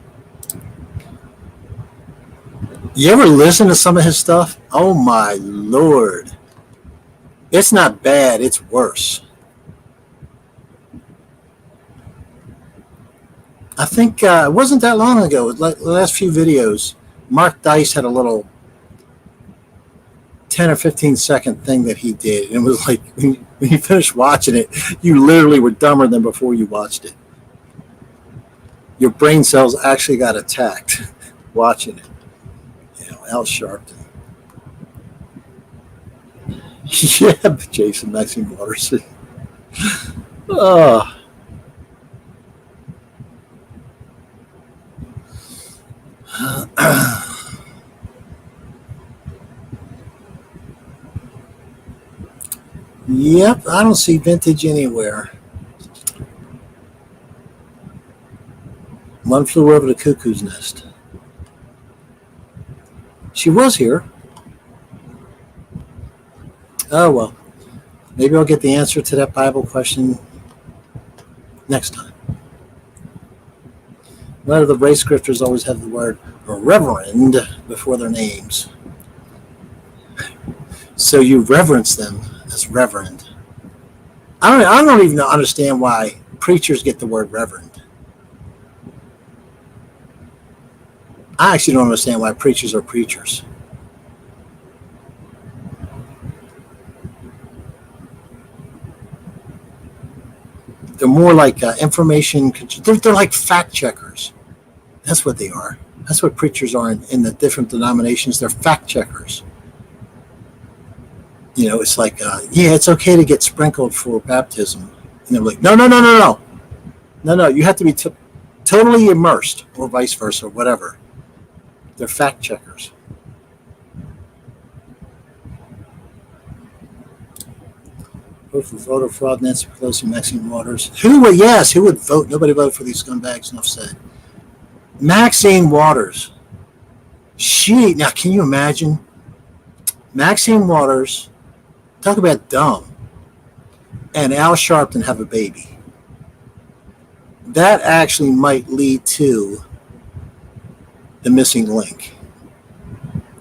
[SPEAKER 1] You ever listen to some of his stuff? Oh my Lord. It's not bad, it's worse. I think it wasn't that long ago, like the last few videos, Mark Dice had a little 10 or 15 second thing that he did. And it was like, when you finished watching it, you literally were dumber than before you watched it. Your brain cells actually got attacked watching it. Al Sharpton. Yeah, Jason, Maxine Waters. Oh. Yep, I don't see Vintage anywhere. One flew over the cuckoo's nest. She was here. Oh, well. Maybe I'll get the answer to that Bible question next time. Why do the race grifters always have the word reverend before their names? So you reverence them as reverend. I don't even understand why preachers get the word reverend. I actually don't understand why preachers are preachers. They're more like information. They're like fact checkers. That's what they are. That's what preachers are in the different denominations. They're fact checkers. You know, it's like, yeah, it's okay to get sprinkled for baptism. And they're like, no. You have to be totally immersed, or vice versa, or whatever. They're fact checkers. Vote for voter fraud, Nancy Pelosi, Maxine Waters. Who would vote? Nobody voted for these scumbags, enough said. Maxine Waters. Now can you imagine? Maxine Waters, talk about dumb, and Al Sharpton have a baby. That actually might lead to the missing link,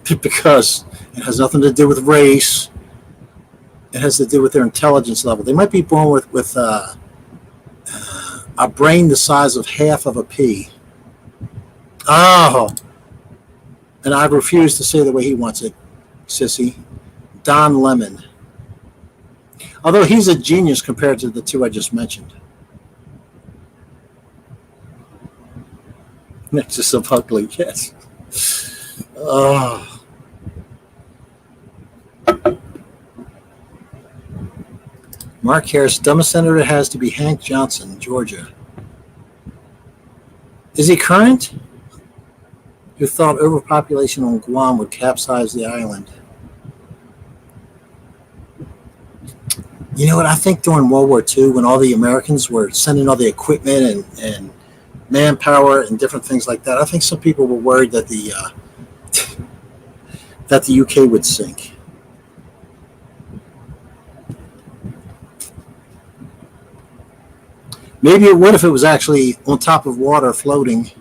[SPEAKER 1] because it has nothing to do with race. It has to do with their intelligence level. They might be born with a brain the size of half of a pea. Oh, and I refuse to say the way he wants it, sissy. Don Lemon. Although he's a genius compared to the two I just mentioned. Nexus of ugly, yes. Oh. Mark Harris, dumbest senator has to be Hank Johnson, Georgia. Is he current? Who thought overpopulation on Guam would capsize the island? You know what? I think during World War II, when all the Americans were sending all the equipment and manpower and different things like that, I think some people were worried that the UK would sink. Maybe it would if it was actually on top of water floating.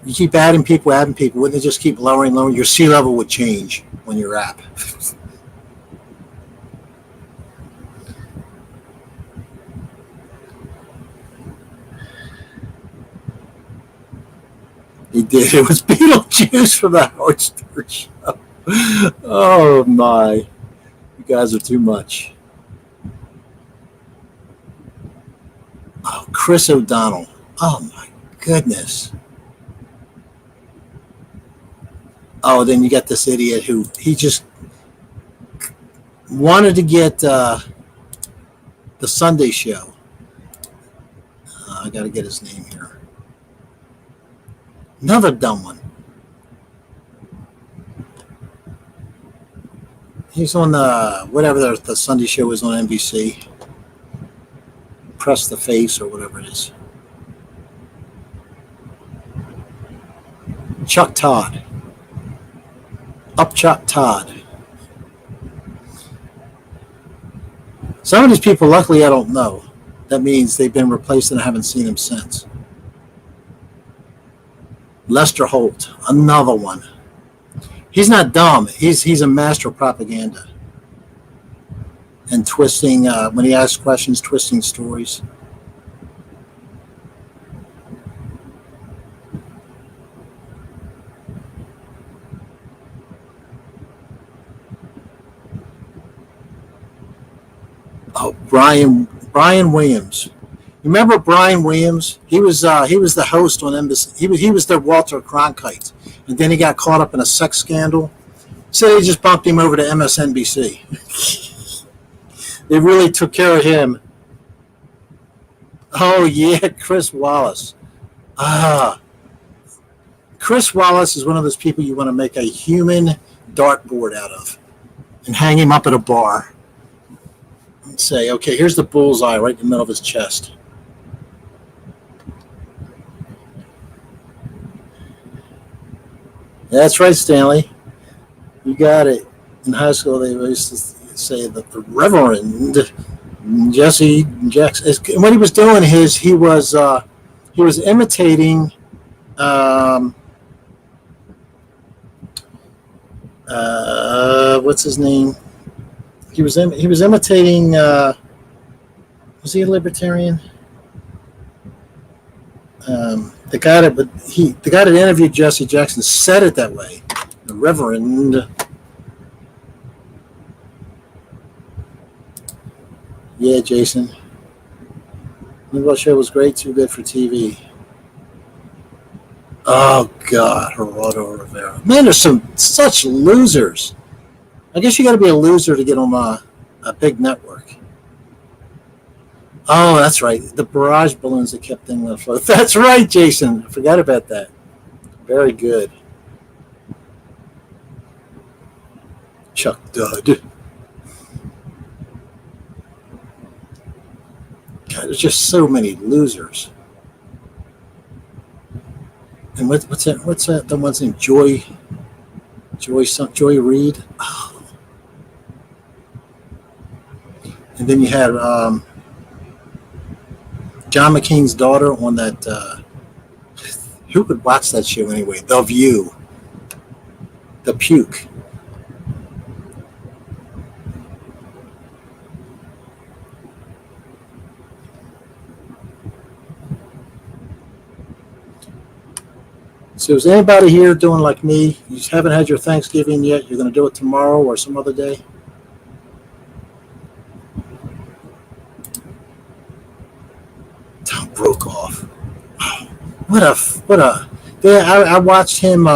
[SPEAKER 1] You keep adding people, wouldn't it just keep lowering? Your sea level would change when you're up. He did. It was Beetlejuice from the Howard Stern show. Oh my. You guys are too much. Oh, Chris O'Donnell. Oh my goodness. Oh, then you got this idiot who he just wanted to get the Sunday show. I got to get his name here. Another dumb one. He's on whatever the Sunday show is on NBC. Press the Face or whatever it is. Chuck Todd. Upchuck Todd. Some of these people, luckily, I don't know. That means they've been replaced and I haven't seen them since. Lester Holt, another one. He's not dumb. He's a master of propaganda. And twisting, when he asks questions, twisting stories. Oh, Brian Williams. You remember Brian Williams? He was the host on NBC. He was their Walter Cronkite, and then he got caught up in a sex scandal. So they just bumped him over to MSNBC. They really took care of him. Oh yeah, Chris Wallace. Chris Wallace is one of those people you want to make a human dartboard out of, and hang him up at a bar. And say, okay, here's the bullseye right in the middle of his chest. That's right, Stanley. You got it. In high school, they used to say that the Reverend Jesse Jackson. What he was doing is he was imitating what's his name? He was imitating. Was he a libertarian? The guy that interviewed Jesse Jackson said it that way. The Reverend. Yeah, Jason. The show was great, too good for TV. Oh God, Gerardo Rivera. Man, there's such losers. I guess you got to be a loser to get on a big network. Oh, that's right. The barrage balloons that kept things afloat. That's right, Jason. I forgot about that. Very good. Chuck Dud. God, there's just so many losers. And what's that? The one's named Joy Reid. Oh. And then you had John McCain's daughter on that. Who would watch that show anyway? The View. The Puke. So is anybody here doing like me? You just haven't had your Thanksgiving yet. You're going to do it tomorrow or some other day? Tom Brokaw. What a. Yeah, I watched him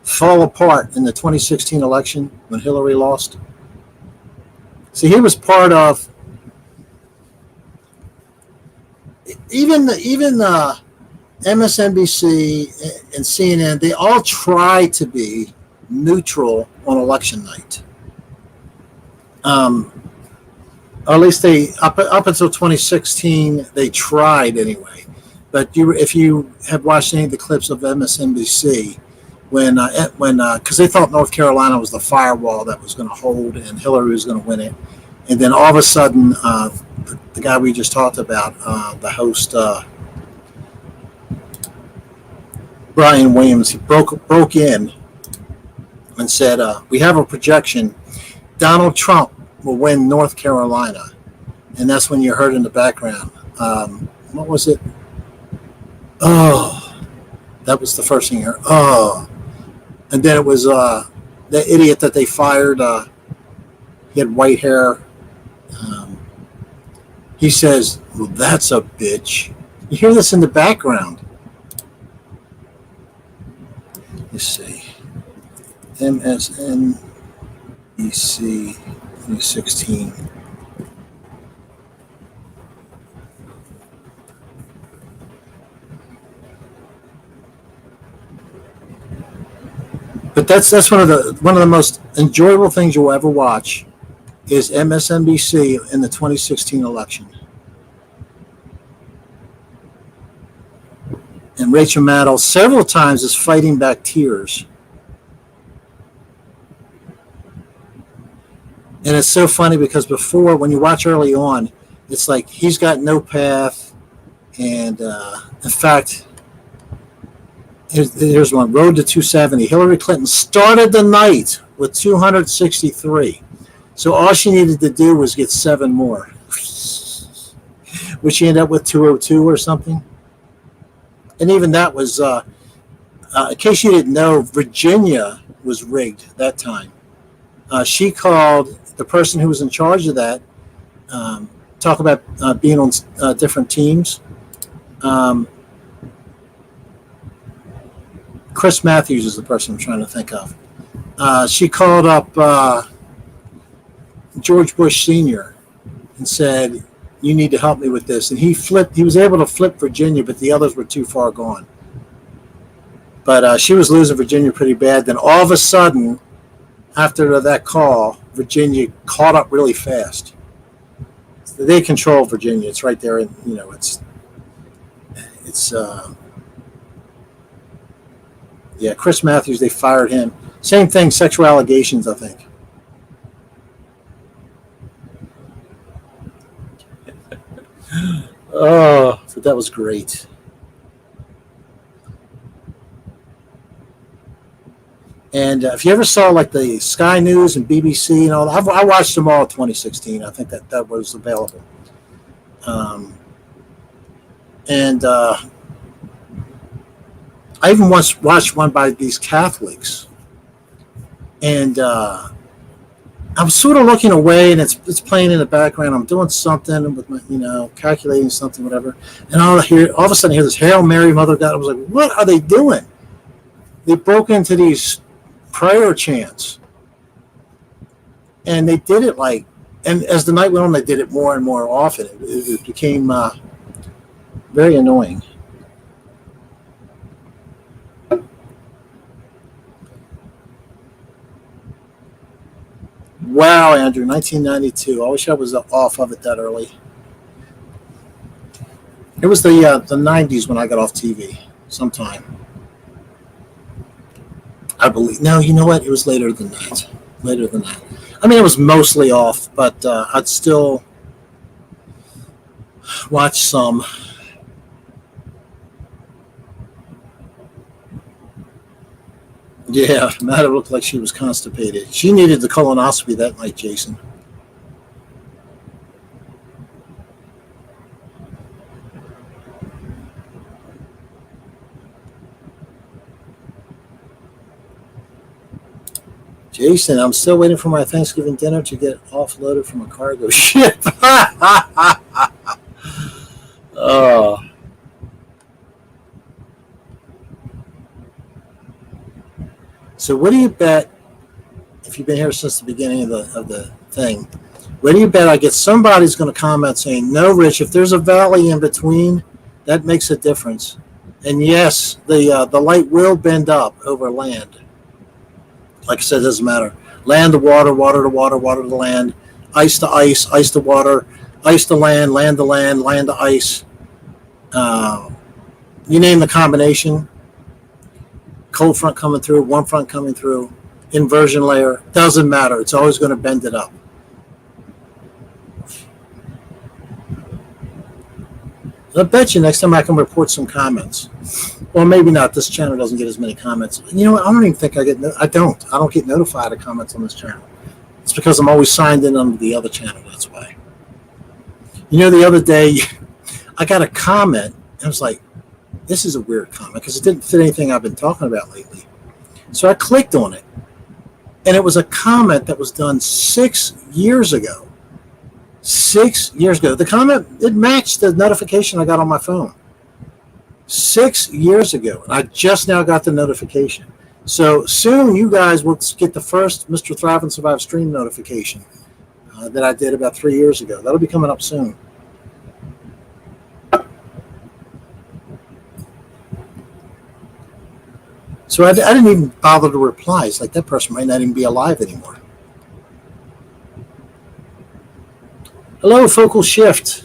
[SPEAKER 1] fall apart in the 2016 election when Hillary lost. See, he was part of even MSNBC and CNN. They all try to be neutral on election night. Or at least they up until 2016 they tried anyway. But if you have watched any of the clips of MSNBC when because they thought North Carolina was the firewall that was going to hold and Hillary was going to win it, and then all of a sudden the guy we just talked about, the host Brian Williams, he broke in and said, "We have a projection. Donald Trump will win North Carolina," and that's when you heard in the background. What was it? Oh, that was the first thing you heard. Oh, and then it was the idiot that they fired. He had white hair. He says, "Well, that's a bitch." You hear this in the background. Let's see. MSNBC 2016. But that's one of the most enjoyable things you'll ever watch is MSNBC in the 2016 election. And Rachel Maddow several times is fighting back tears. And it's so funny because before, when you watch early on, it's like he's got no path. And in fact, here's one, Road to 270. Hillary Clinton started the night with 263. So all she needed to do was get 7 more. Would she end up with 202 or something? And even that was, in case you didn't know, Virginia was rigged that time. She called the person who was in charge of that, talk about being on different teams. Chris Matthews is the person I'm trying to think of. She called up George Bush Sr. and said, "You need to help me with this." And he was able to flip Virginia, but the others were too far gone. But she was losing Virginia pretty bad. Then all of a sudden, after that call, Virginia caught up really fast. They control Virginia. It's right there. And, yeah, Chris Matthews, they fired him. Same thing, sexual allegations, I think. So that was great. And if you ever saw like the Sky News and BBC and all, I watched them all in 2016. I think that was available. I even once watched one by these Catholics, and I was sort of looking away, and it's playing in the background. I'm doing something with my, calculating something, whatever, and all of a sudden I hear this Hail Mary, Mother of God. I was like, what are they doing? They broke into these prayer chants, and they did it and as the night went on, they did it more and more often. It became very annoying. Wow, Andrew, 1992. I wish I was off of it that early. It was the 90s when I got off TV sometime. I believe. No, you know what? It was later than that. I mean, it was mostly off, but I'd still watch some. Yeah, Matt looked like she was constipated. She needed the colonoscopy that night, Jason. Jason, I'm still waiting for my Thanksgiving dinner to get offloaded from a cargo ship. Oh. So what do you bet, if you've been here since the beginning of the thing, what do you bet I get somebody's going to comment saying, no, Rich, if there's a valley in between, that makes a difference. And yes, the light will bend up over land. Like I said, it doesn't matter. Land to water, water to water, water to land, ice to ice, ice to water, ice to land, land to land, land to ice. You name the combination. Cold front coming through, warm front coming through, inversion layer, doesn't matter. It's always going to bend it up. I bet you next time I can report some comments. Well, maybe not. This channel doesn't get as many comments. You know what? I don't even think I don't get notified of comments on this channel. It's because I'm always signed in on the other channel. That's why. The other day, I got a comment, and I was like, this is a weird comment because it didn't fit anything I've been talking about lately. So I clicked on it, and it was a comment that was done 6 years ago. 6 years ago. The comment, it matched the notification I got on my phone. 6 years ago. And I just now got the notification. So soon you guys will get the first Mr. Thrive and Survive stream notification that I did about 3 years ago. That'll be coming up soon. So I didn't even bother to reply. It's like that person might not even be alive anymore. Hello, Focal Shift.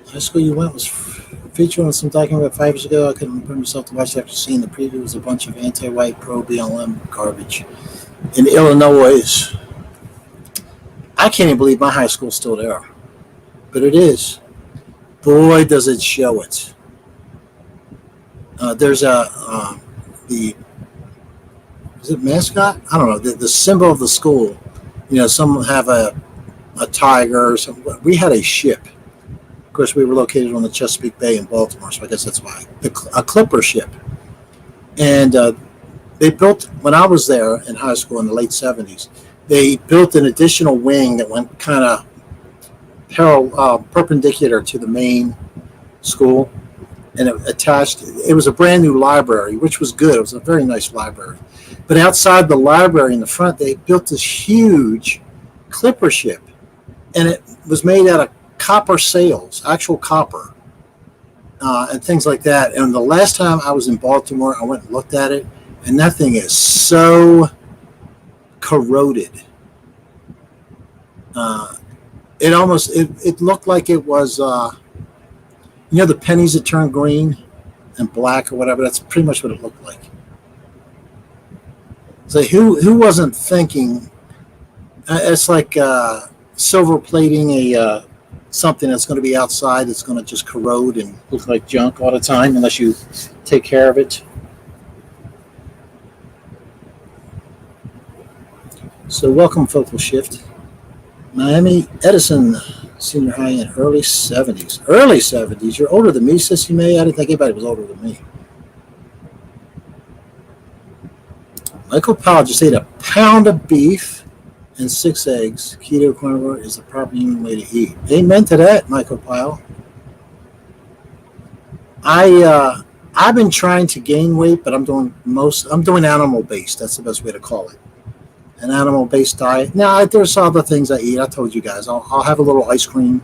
[SPEAKER 1] High school you went was featured on some document about 5 years ago. I couldn't bring myself to watch after seeing the preview. It was a bunch of anti-white pro-BLM garbage. In Illinois, I can't even believe my high school's still there. But it is. Boy, does it show it. There's is it mascot? I don't know. The symbol of the school. Some have a tiger or something. We had a ship. Of course, we were located on the Chesapeake Bay in Baltimore, so I guess that's why. A clipper ship. And they built, when I was there in high school in the late 70s, they built an additional wing that went kind of perpendicular to the main school. And it was a brand new library, which was good. It was a very nice library. But outside the library in the front, they built this huge clipper ship. And it was made out of copper sails, actual copper, and things like that. And the last time I was in Baltimore, I went and looked at it, and that thing is so corroded. It looked like it was, the pennies that turn green and black or whatever. That's pretty much what it looked like. So who wasn't thinking? It's like silver plating a something that's going to be outside. It's going to just corrode and look like junk all the time unless you take care of it. So welcome, Focal Shift. Miami Edison Senior High in early 70s. Early 70s? You're older than me, Sissy May? I didn't think anybody was older than me. Michael Powell just ate a pound of beef and 6 eggs. Keto carnivore is the proper human way to eat. Amen to that, Michael Powell. I've been trying to gain weight, but I'm doing animal based. That's the best way to call it. An animal based diet. Now there's other things I eat. I told you guys. I'll have a little ice cream,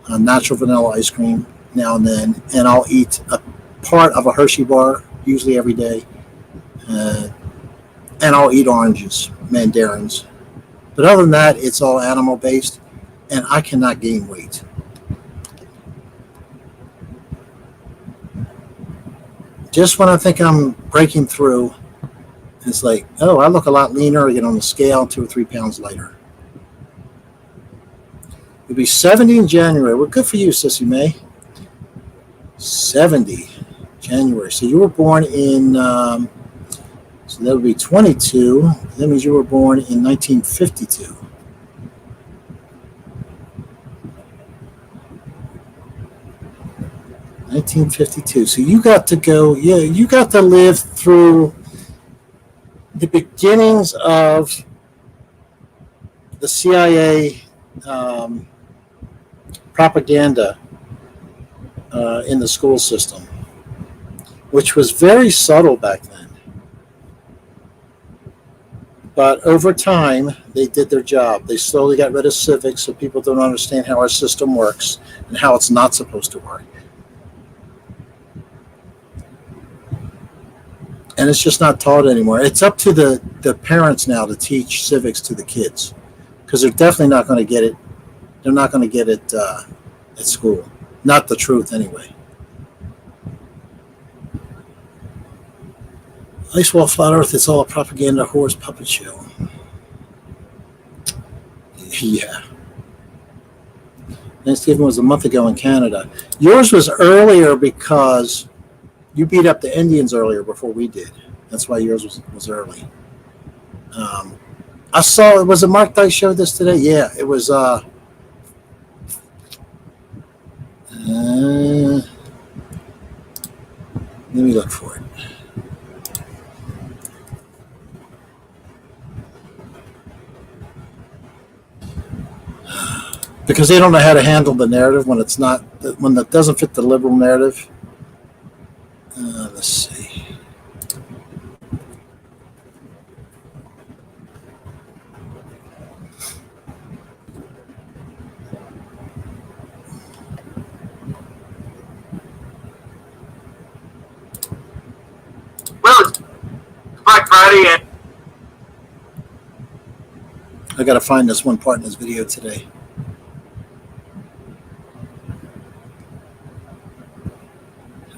[SPEAKER 1] natural vanilla ice cream now and then, and I'll eat a part of a Hershey bar usually every day, and I'll eat oranges, mandarins. But other than that, it's all animal based, and I cannot gain weight. Just when I think I'm breaking through, it's like, oh, I look a lot leaner. I get on the scale, 2 or 3 pounds lighter. You'll be 70 in January. Well, good for you, Sissy May. 70 January. So you were born in, so that would be 22. That means you were born in 1952. So you got to go, you got to live through the beginnings of the CIA propaganda in the school system, which was very subtle back then. But over time, they did their job. They slowly got rid of civics so people don't understand how our system works and how it's not supposed to work. And it's just not taught anymore. It's up to the parents now to teach civics to the kids, because they're definitely not going to get it. They're not going to get it at school. Not the truth, anyway. Ice Wall Flat Earth, it's all a propaganda horse puppet show. Yeah. Thanksgiving was a month ago in Canada. Yours was earlier because you beat up the Indians earlier before we did. That's why yours was early. I saw, was it Mark Dice showed this today? Yeah, it was. Let me look for it. Because they don't know how to handle the narrative when it's not, when it doesn't fit the liberal narrative. Let's see.
[SPEAKER 4] Well, it's Black Friday and
[SPEAKER 1] I got to find this one part in this video today.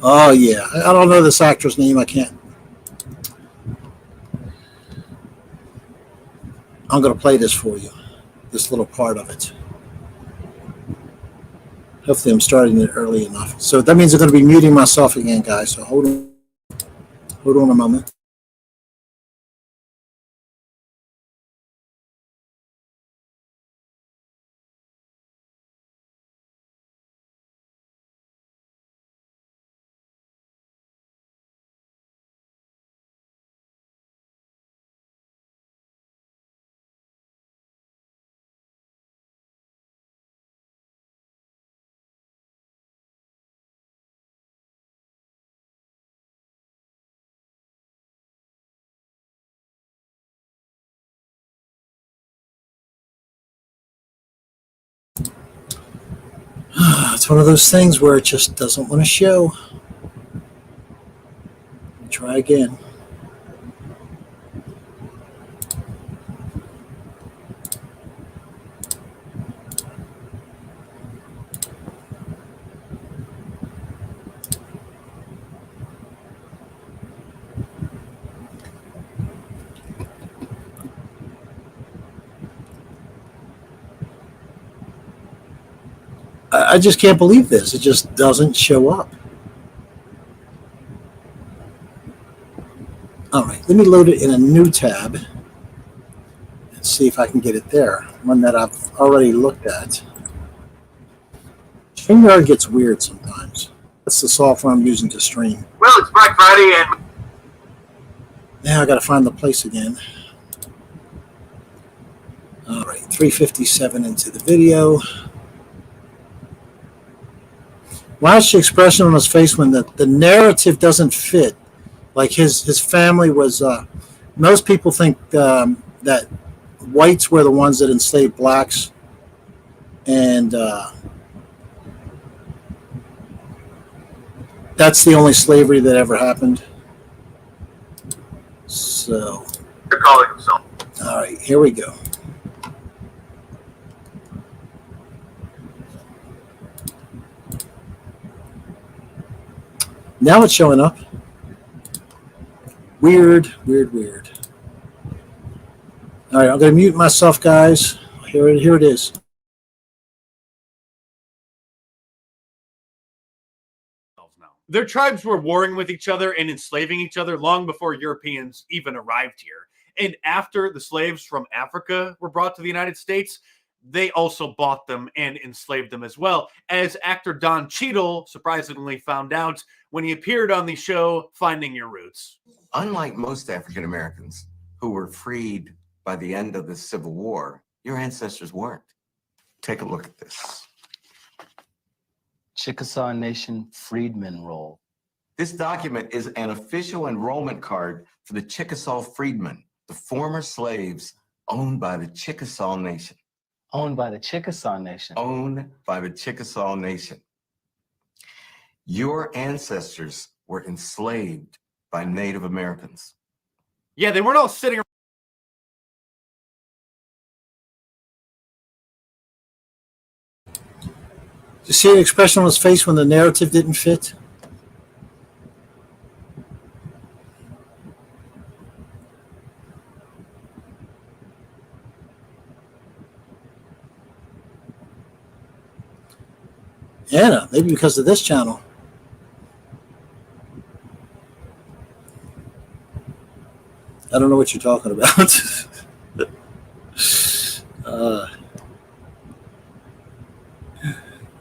[SPEAKER 1] Oh, yeah. I don't know this actor's name. I can't. I'm going to play this for you, this little part of it. Hopefully I'm starting it early enough. So that means I'm going to be muting myself again, guys. So hold on a moment. It's one of those things where it just doesn't want to show. Try again. I just can't believe this. It just doesn't show up. All right, let me load it in a new tab and see if I can get it there. One that I've already looked at. StreamYard gets weird sometimes. That's the software I'm using to stream.
[SPEAKER 4] Well, it's Black Friday and
[SPEAKER 1] Now I got to find the place again. All right, 357 into the video. Watch the expression on his face when the narrative doesn't fit. Like his family was, most people think that whites were the ones that enslaved blacks. And that's the only slavery that ever happened. So,
[SPEAKER 4] they're calling himself.
[SPEAKER 1] all right, here we go. Now it's showing up. Weird. All right, I'm going to mute myself, guys. Here it is.
[SPEAKER 5] Their tribes were warring with each other and enslaving each other long before Europeans even arrived here. And after the slaves from Africa were brought to the United States, they also bought them and enslaved them as well, as actor Don Cheadle surprisingly found out when he appeared on the show Finding Your Roots.
[SPEAKER 6] Unlike most African Americans who were freed by the end of the Civil War, your ancestors weren't. Take a look at this.
[SPEAKER 7] Chickasaw Nation Freedmen Roll.
[SPEAKER 6] This document is an official enrollment card for the Chickasaw freedmen, the former slaves owned by the Chickasaw Nation.
[SPEAKER 7] Owned by the Chickasaw Nation.
[SPEAKER 6] Owned by the Chickasaw Nation. Your ancestors were enslaved by Native Americans.
[SPEAKER 5] Yeah, they weren't all sitting around.
[SPEAKER 1] You see the expression on his face when the narrative didn't fit? Anna, maybe because of this channel. I don't know what you're talking about.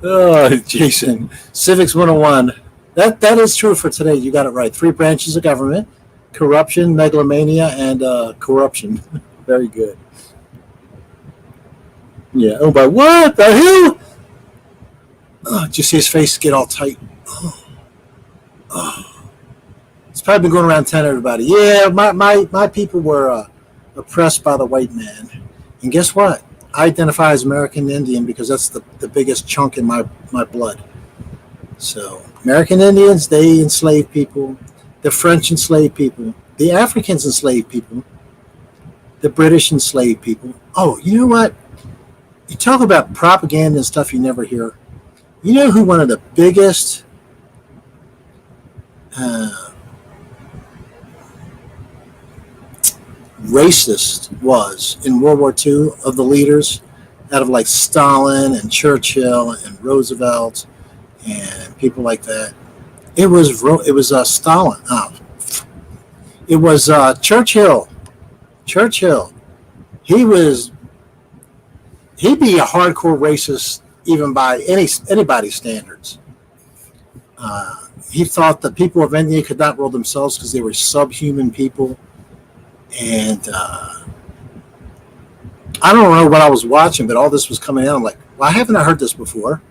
[SPEAKER 1] Oh, Jason. Civics 101. That is true for today. You got it right. 3 branches of government: corruption, megalomania, and corruption. Very good. Yeah. Oh, but what the hell? Oh, did you see his face get all tight? Oh. It's probably been going around telling everybody, yeah, my people were oppressed by the white man. And guess what? I identify as American Indian because that's the biggest chunk in my blood. So American Indians, they enslaved people. The French enslaved people. The Africans enslaved people. The British enslaved people. Oh, you know what? You talk about propaganda and stuff you never hear. You know who one of the biggest racist was in World War II of the leaders, out of like Stalin and Churchill and Roosevelt and people like that? It was Stalin. It was Churchill. Churchill. He'd be a hardcore racist even by anybody's standards. He thought the people of India could not rule themselves because they were subhuman people. And I don't know what I was watching, but all this was coming out. I'm like, why haven't I heard this before?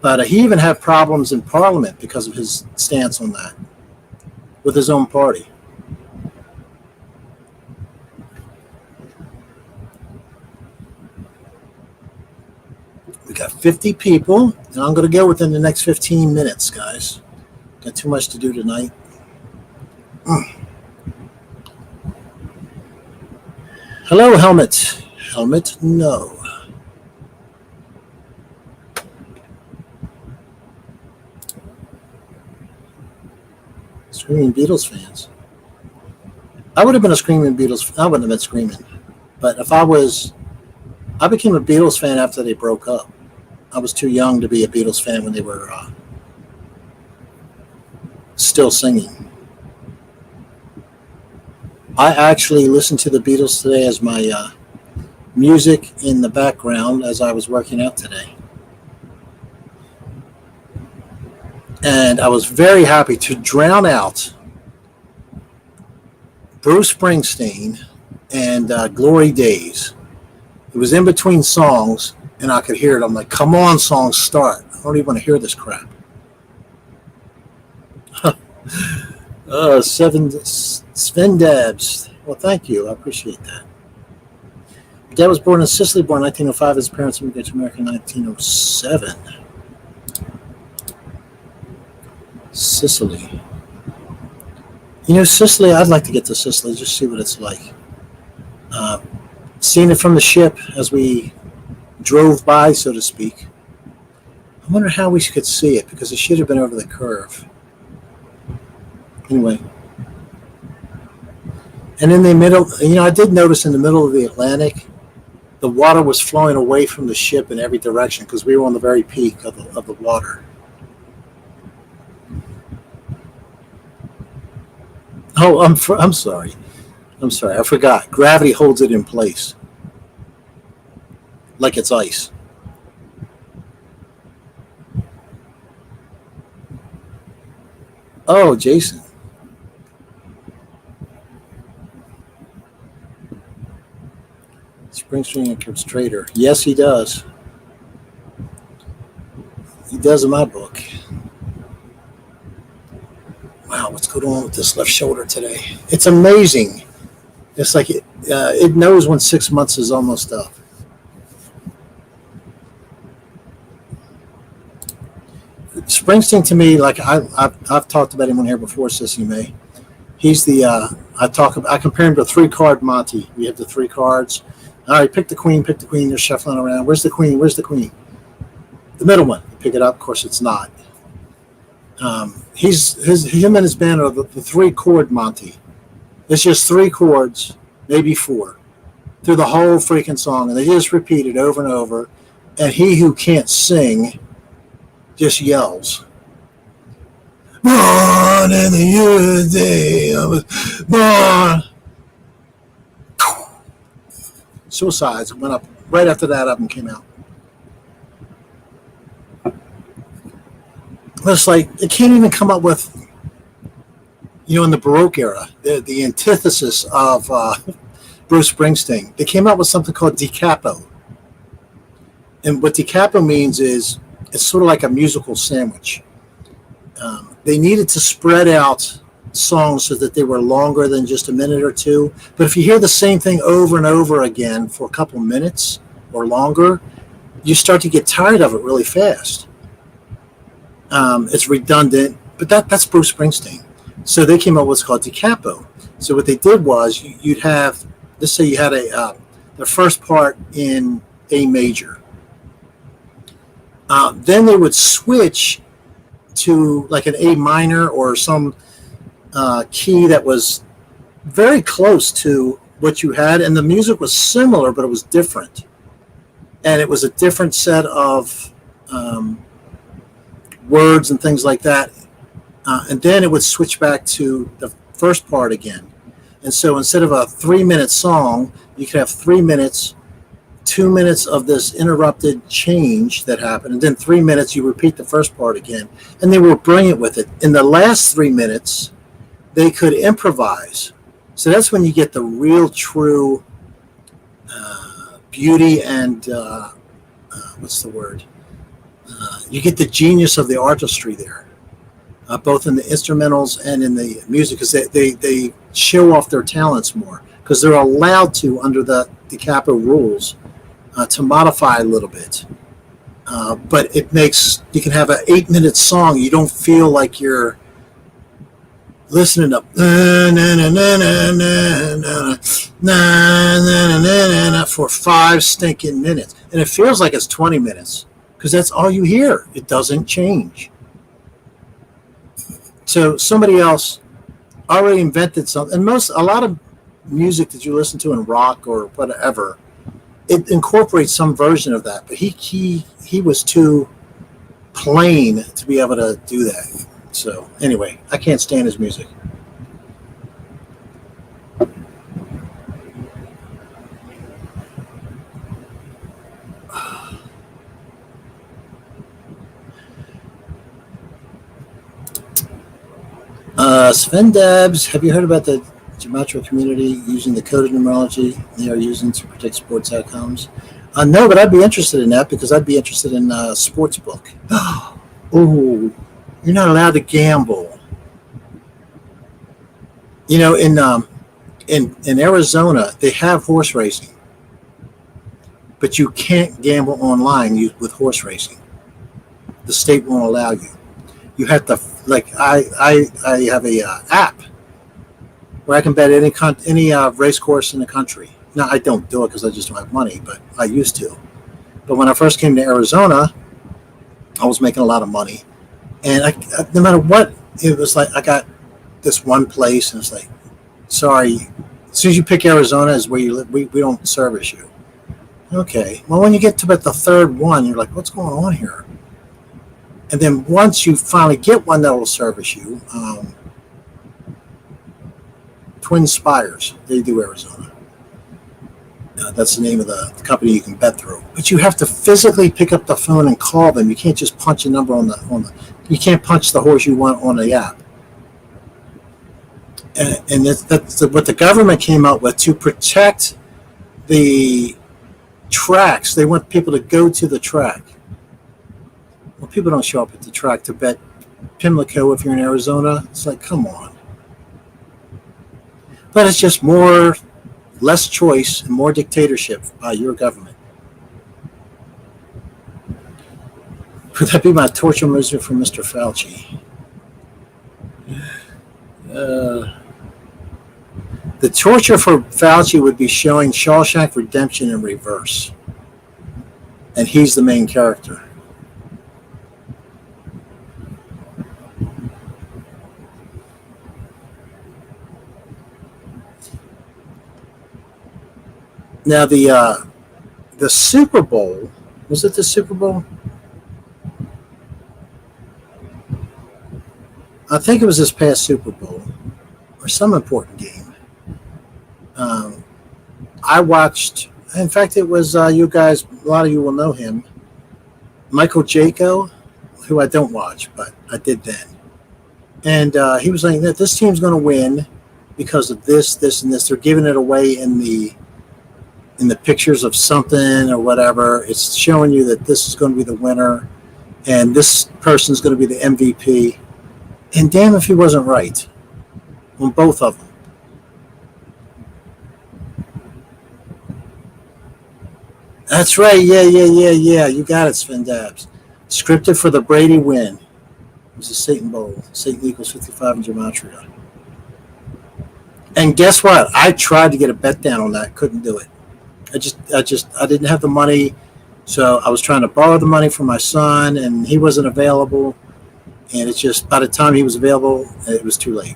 [SPEAKER 1] But he even had problems in Parliament because of his stance on that with his own party. We got 50 people, and I'm going to go within the next 15 minutes, guys. Got too much to do tonight. Hello, Helmet. Helmet, no. Screaming Beatles fans. I would have been a Screaming Beatles. I wouldn't have been screaming. But if I I became a Beatles fan after they broke up. I was too young to be a Beatles fan when they were still singing. I actually listened to the Beatles today as my music in the background as I was working out today. And I was very happy to drown out Bruce Springsteen and Glory Days. It was in between songs, and I could hear it. I'm like, come on, song, start. I don't even want to hear this crap. Sven Dabs. Well, thank you. I appreciate that. Dad was born in Sicily, born in 1905. His parents immigrated to America in 1907. Sicily. You know, Sicily, I'd like to get to Sicily, just see what it's like. Seeing it from the ship as we drove by, so to speak. I wonder how we could see it, because it should have been over the curve. Anyway. And in the middle, you know, I did notice in the middle of the Atlantic, the water was flowing away from the ship in every direction because we were on the very peak of the water. Oh, I'm sorry. I'm sorry. I forgot. Gravity holds it in place like it's ice. Oh, Jason. Springsteen gives Trader. Yes, he does. He does in my book. Wow, what's going on with this left shoulder today? It's amazing. It's like it knows when 6 months is almost up. Springsteen, to me, like I've talked about him on here before, Sissy May. He's the I compare him to a 3-card Monty. We have the 3 cards. All right, pick the queen. You're shuffling around. Where's the queen? The middle one. You pick it up. Of course, it's not. Him and his band are the 3-chord Monty. It's just 3 chords, maybe 4, through the whole freaking song, and they just repeat it over and over. And he who can't sing just yells. Born in the year day I was born. Suicides went up right after that album came out. It's like it can't even come up with, you know, in the Baroque era, the antithesis of Bruce Springsteen. They came out with something called da capo. And what da capo means is it's sort of like a musical sandwich. They needed to spread out songs so that they were longer than just a minute or two. But if you hear the same thing over and over again for a couple minutes or longer, you start to get tired of it really fast. It's redundant, but that's Bruce Springsteen. So they came up with what's called da capo. So what they did was you'd have, let's say you had the first part in A major. Then they would switch to like an A minor or some key that was very close to what you had, and the music was similar, but it was different. And it was a different set of words and things like that. And then it would switch back to the first part again. And so instead of a 3-minute song, you could have 3 minutes, 2 minutes of this interrupted change that happened, and then 3 minutes you repeat the first part again. And they were brilliant with it. In the last 3 minutes, they could improvise. So that's when you get the real true beauty and what's the word? You get the genius of the artistry there, both in the instrumentals and in the music, because they show off their talents more, because they're allowed to, under the da capo rules, to modify a little bit. But it makes, you can have an 8-minute song. You don't feel like you're listening to for 5 stinking minutes. And it feels like it's 20 minutes because that's all you hear. It doesn't change. So somebody else already invented something. And a lot of music that you listen to in rock or whatever, it incorporates some version of that, but he was too plain to be able to do that. So anyway, I can't stand his music. Sven Dabs, have you heard about the gematria community using the coded numerology they are using to predict sports outcomes? No, but I'd be interested in that because I'd be interested in sports book. Oh, you're not allowed to gamble. You know, in Arizona, they have horse racing, but you can't gamble online with horse racing. The state won't allow you. You have to, like, I have a app where I can bet any race course in the country. Now, I don't do it because I just don't have money, but I used to. But when I first came to Arizona, I was making a lot of money. And I no matter what, it was like I got this one place, and it's like, sorry, as soon as you pick Arizona is where you live, we don't service you. Okay. Well, when you get to about the third one, you're like, what's going on here? And then once you finally get one that will service you, Twin Spires, they do Arizona. That's the name of the company you can bet through. But you have to physically pick up the phone and call them. You can't just punch a number on the. You can't punch the horse you want on the app. And that's what the government came out with to protect the tracks. They want people to go to the track. Well, people don't show up at the track to bet Pimlico if you're in Arizona. It's like, come on. But it's just less choice and more dictatorship by your government. Would that be my torture misery for Mr. Fauci? The torture for Fauci would be showing Shawshank Redemption in reverse. And he's the main character. Now the Super Bowl, was it the Super Bowl? I think it was this past Super Bowl or some important game. I watched, in fact, it was you guys, a lot of you will know him, Michael Jaco, who I don't watch, but I did then. And he was saying that this team's going to win because of this, and this. They're giving it away in the pictures of something or whatever. It's showing you that this is going to be the winner and this person's going to be the MVP. And damn if he wasn't right on both of them. That's right. Yeah. You got it, Sven Dabs. Scripted for the Brady win. It was the Satan Bowl. Satan equals 55 in gematria. And guess what? I tried to get a bet down on that. Couldn't do it. I didn't have the money, so I was trying to borrow the money from my son, and he wasn't available. And it's just, by the time he was available, it was too late.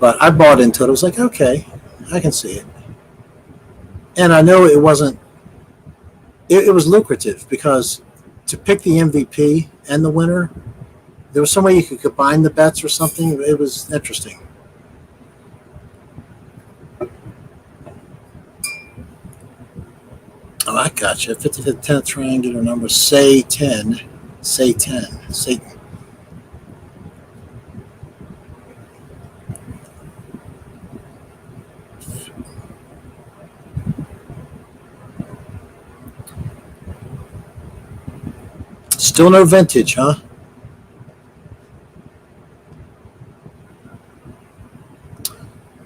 [SPEAKER 1] But I bought into it. I was like, okay, I can see it. And I know it wasn't, it was lucrative because to pick the MVP and the winner, there was some way you could combine the bets or something. It was interesting. Oh, I got you. 55th, 10th triangular number. Say 10. Say 10. Satan. Still no vintage, huh?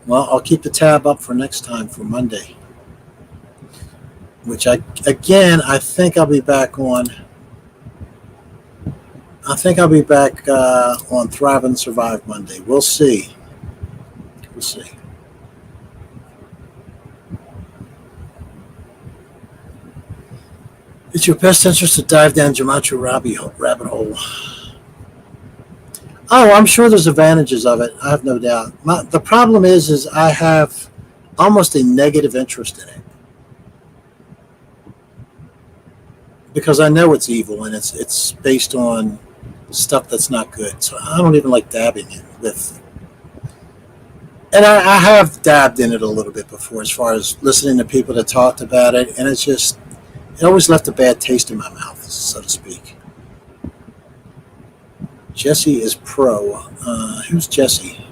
[SPEAKER 1] Well, I'll keep the tab up for next time for Monday. Which I think I'll be back on. I think I'll be back on Thrive and Survive Monday. We'll see. We'll see. It's your best interest to dive down gematria rabbit hole. Oh, I'm sure there's advantages of it. I have no doubt. The problem is I have almost a negative interest in it because I know it's evil and it's based on stuff that's not good. So I don't even like dabbing it with. And I have dabbed in it a little bit before, as far as listening to people that talked about it, and it always left a bad taste in my mouth, so to speak. Jesse is pro. Who's Jesse?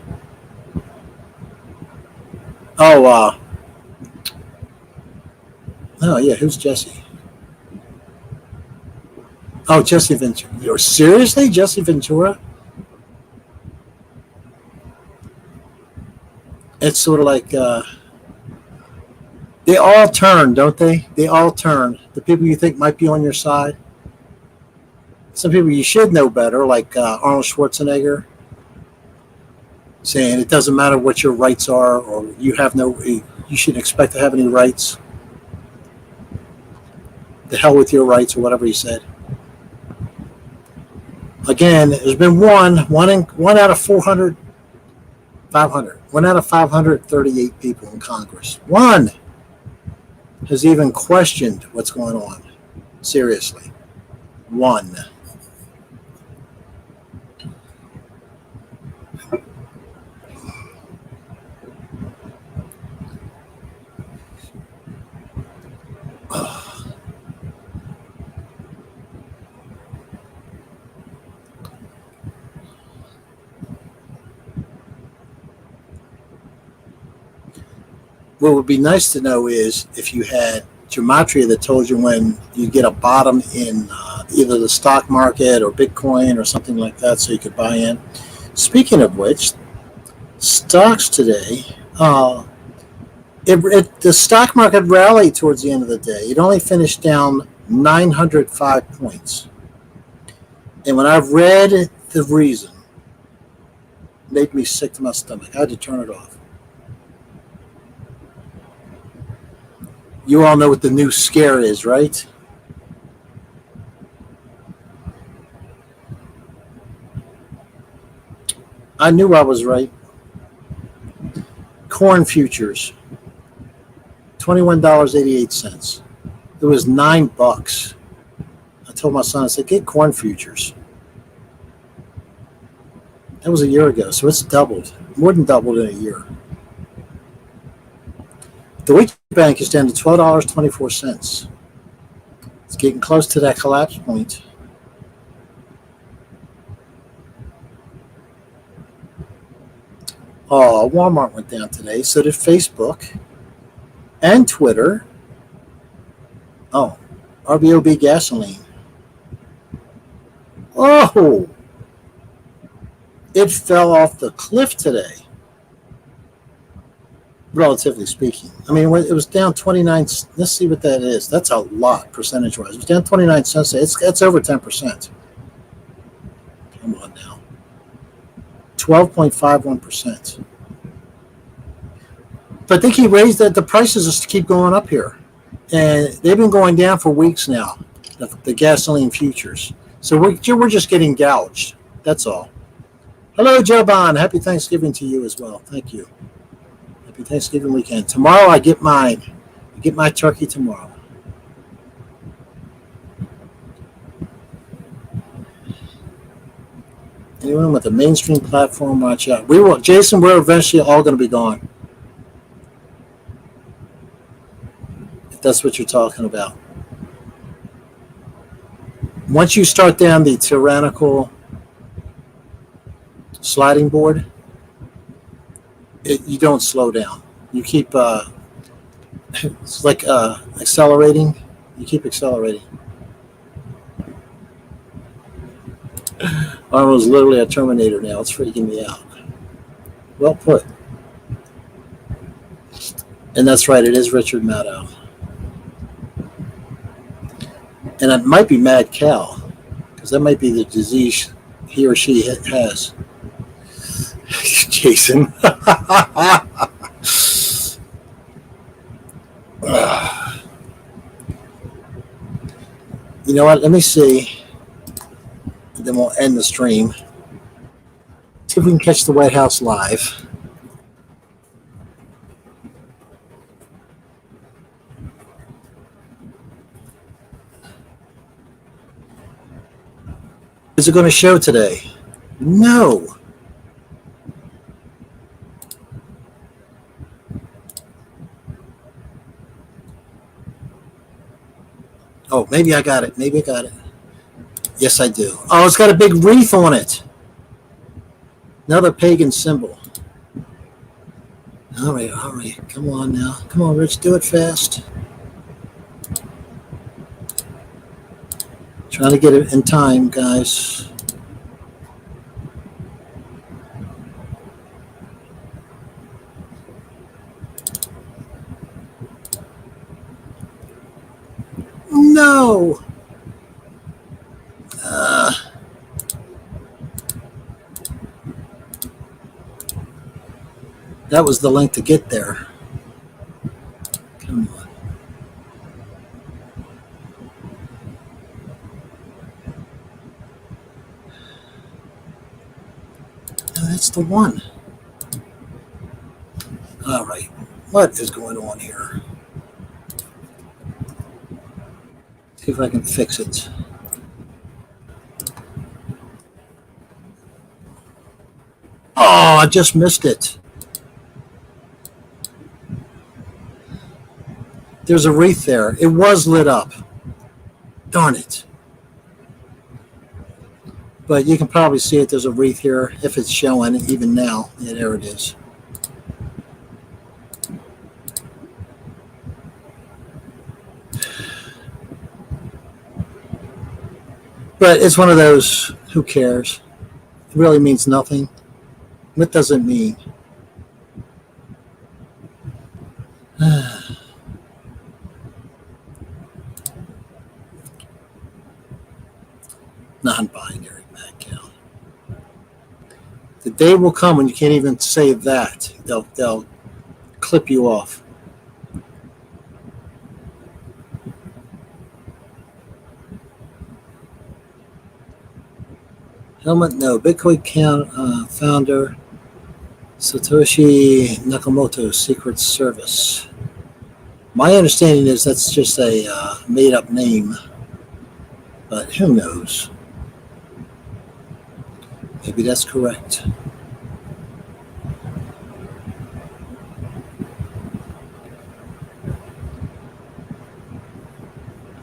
[SPEAKER 1] Oh, yeah, who's Jesse? Oh, Jesse Ventura. Seriously, Jesse Ventura? It's sort of like they all turn, don't they? They all turn. The people you think might be on your side. Some people you should know better, like Arnold Schwarzenegger, saying it doesn't matter what your rights are, or you shouldn't expect to have any rights. The hell with your rights, or whatever he said. Again, there's been one out of 500. 1 out of 538 people in Congress. One has even questioned what's going on. Seriously. One. What would be nice to know is if you had gematria that told you when you get a bottom in either the stock market or Bitcoin or something like that, so you could buy in. Speaking of which, stocks today, the stock market rallied towards the end of the day. It only finished down 905 points. And when I read the reason, it made me sick to my stomach. I had to turn it off. You all know what the new scare is, right? I knew I was right. Corn futures, $21.88. It was $9. I told my son, I said, get corn futures. That was a year ago, so it's doubled, more than doubled in a year. The Deutsche Bank is down to $12.24. It's getting close to that collapse point. Oh, Walmart went down today. So did Facebook and Twitter. Oh, RBOB gasoline. Oh, it fell off the cliff today. Relatively speaking. I mean, it was down 29. Let's see what that is. That's a lot percentage-wise. It was down 29 cents. It's over 10%. Come on now. 12.51%. But they keep raising the prices just keep going up here. And they've been going down for weeks now, the gasoline futures. So we're just getting gouged. That's all. Hello, Joe Bond. Happy Thanksgiving to you as well. Thank you. Happy Thanksgiving weekend. Tomorrow I get mine. I get my turkey tomorrow. Anyone with a mainstream platform, watch out. We will, Jason, we're eventually all going to be gone. If that's what you're talking about. Once you start down the tyrannical sliding board, you don't slow down. You keep, it's like accelerating. You keep accelerating. Arnold's literally a Terminator now. It's freaking me out. Well put. And that's right. It is Richard Maddow. And it might be Mad Cow, because that might be the disease he or she has. Jason. You know what? Let me see. And then we'll end the stream. See if we can catch the White House live. Is it going to show today? No. Oh, maybe I got it. Maybe I got it. Yes, I do. Oh, it's got a big wreath on it. Another pagan symbol. All right, all right. Come on now. Come on, Rich. Do it fast. Trying to get it in time, guys. No. That was the link to get there. Come on. No, that's the one. All right. What is going on here? See if I can fix it. Oh, I just missed it. There's a wreath there. It was lit up. Darn it. But you can probably see it. There's a wreath here if it's showing even now. Yeah, there it is. But it's one of those, who cares? It really means nothing. What does it mean? Non-binary background. The day will come when you can't even say that. They'll clip you off. Helmut, no. Bitcoin founder Satoshi Nakamoto Secret Service. My understanding is that's just a made-up name, but who knows? Maybe that's correct.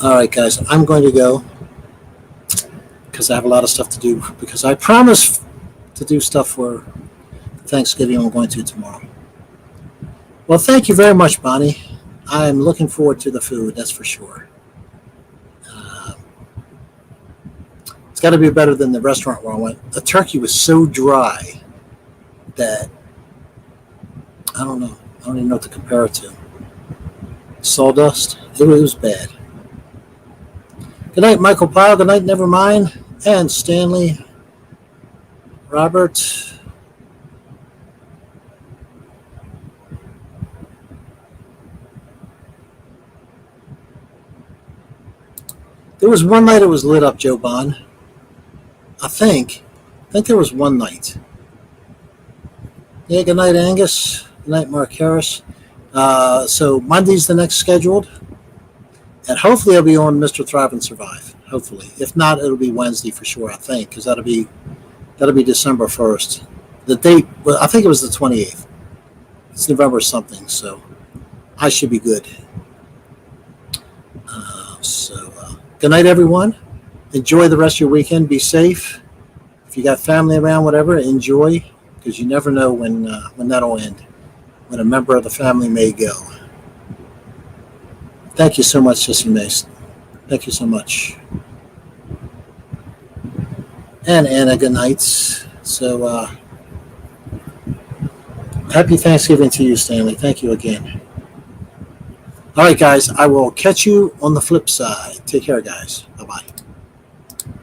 [SPEAKER 1] All right, guys, I'm going to go because I have a lot of stuff to do, because I promised to do stuff for Thanksgiving I'm going to tomorrow. Well, thank you very much, Bonnie. I'm looking forward to the food, that's for sure. It's got to be better than the restaurant where I went. The turkey was so dry that I don't know. I don't even know what to compare it to. Sawdust. It was bad. Good night, Michael Pyle. Good night, Nevermind. And Stanley. Robert. There was one night it was lit up, Joe Bond. I think there was one night. Yeah, good night, Angus. Good night, Mark Harris. So Monday's the next scheduled. And hopefully I'll be on Mr. Thrive and Survive. Hopefully. If not, it'll be Wednesday for sure, I think, because that'll be December 1st. The date, well, I think it was the 28th. It's November something, so I should be good. Good night, everyone. Enjoy the rest of your weekend. Be safe. If you got family around, whatever, enjoy, because you never know when that'll end, when a member of the family may go. Thank you so much, Sissy Mason. Thank you so much. And Anna, good night. So, happy Thanksgiving to you, Stanley. Thank you again. All right, guys, I will catch you on the flip side. Take care, guys.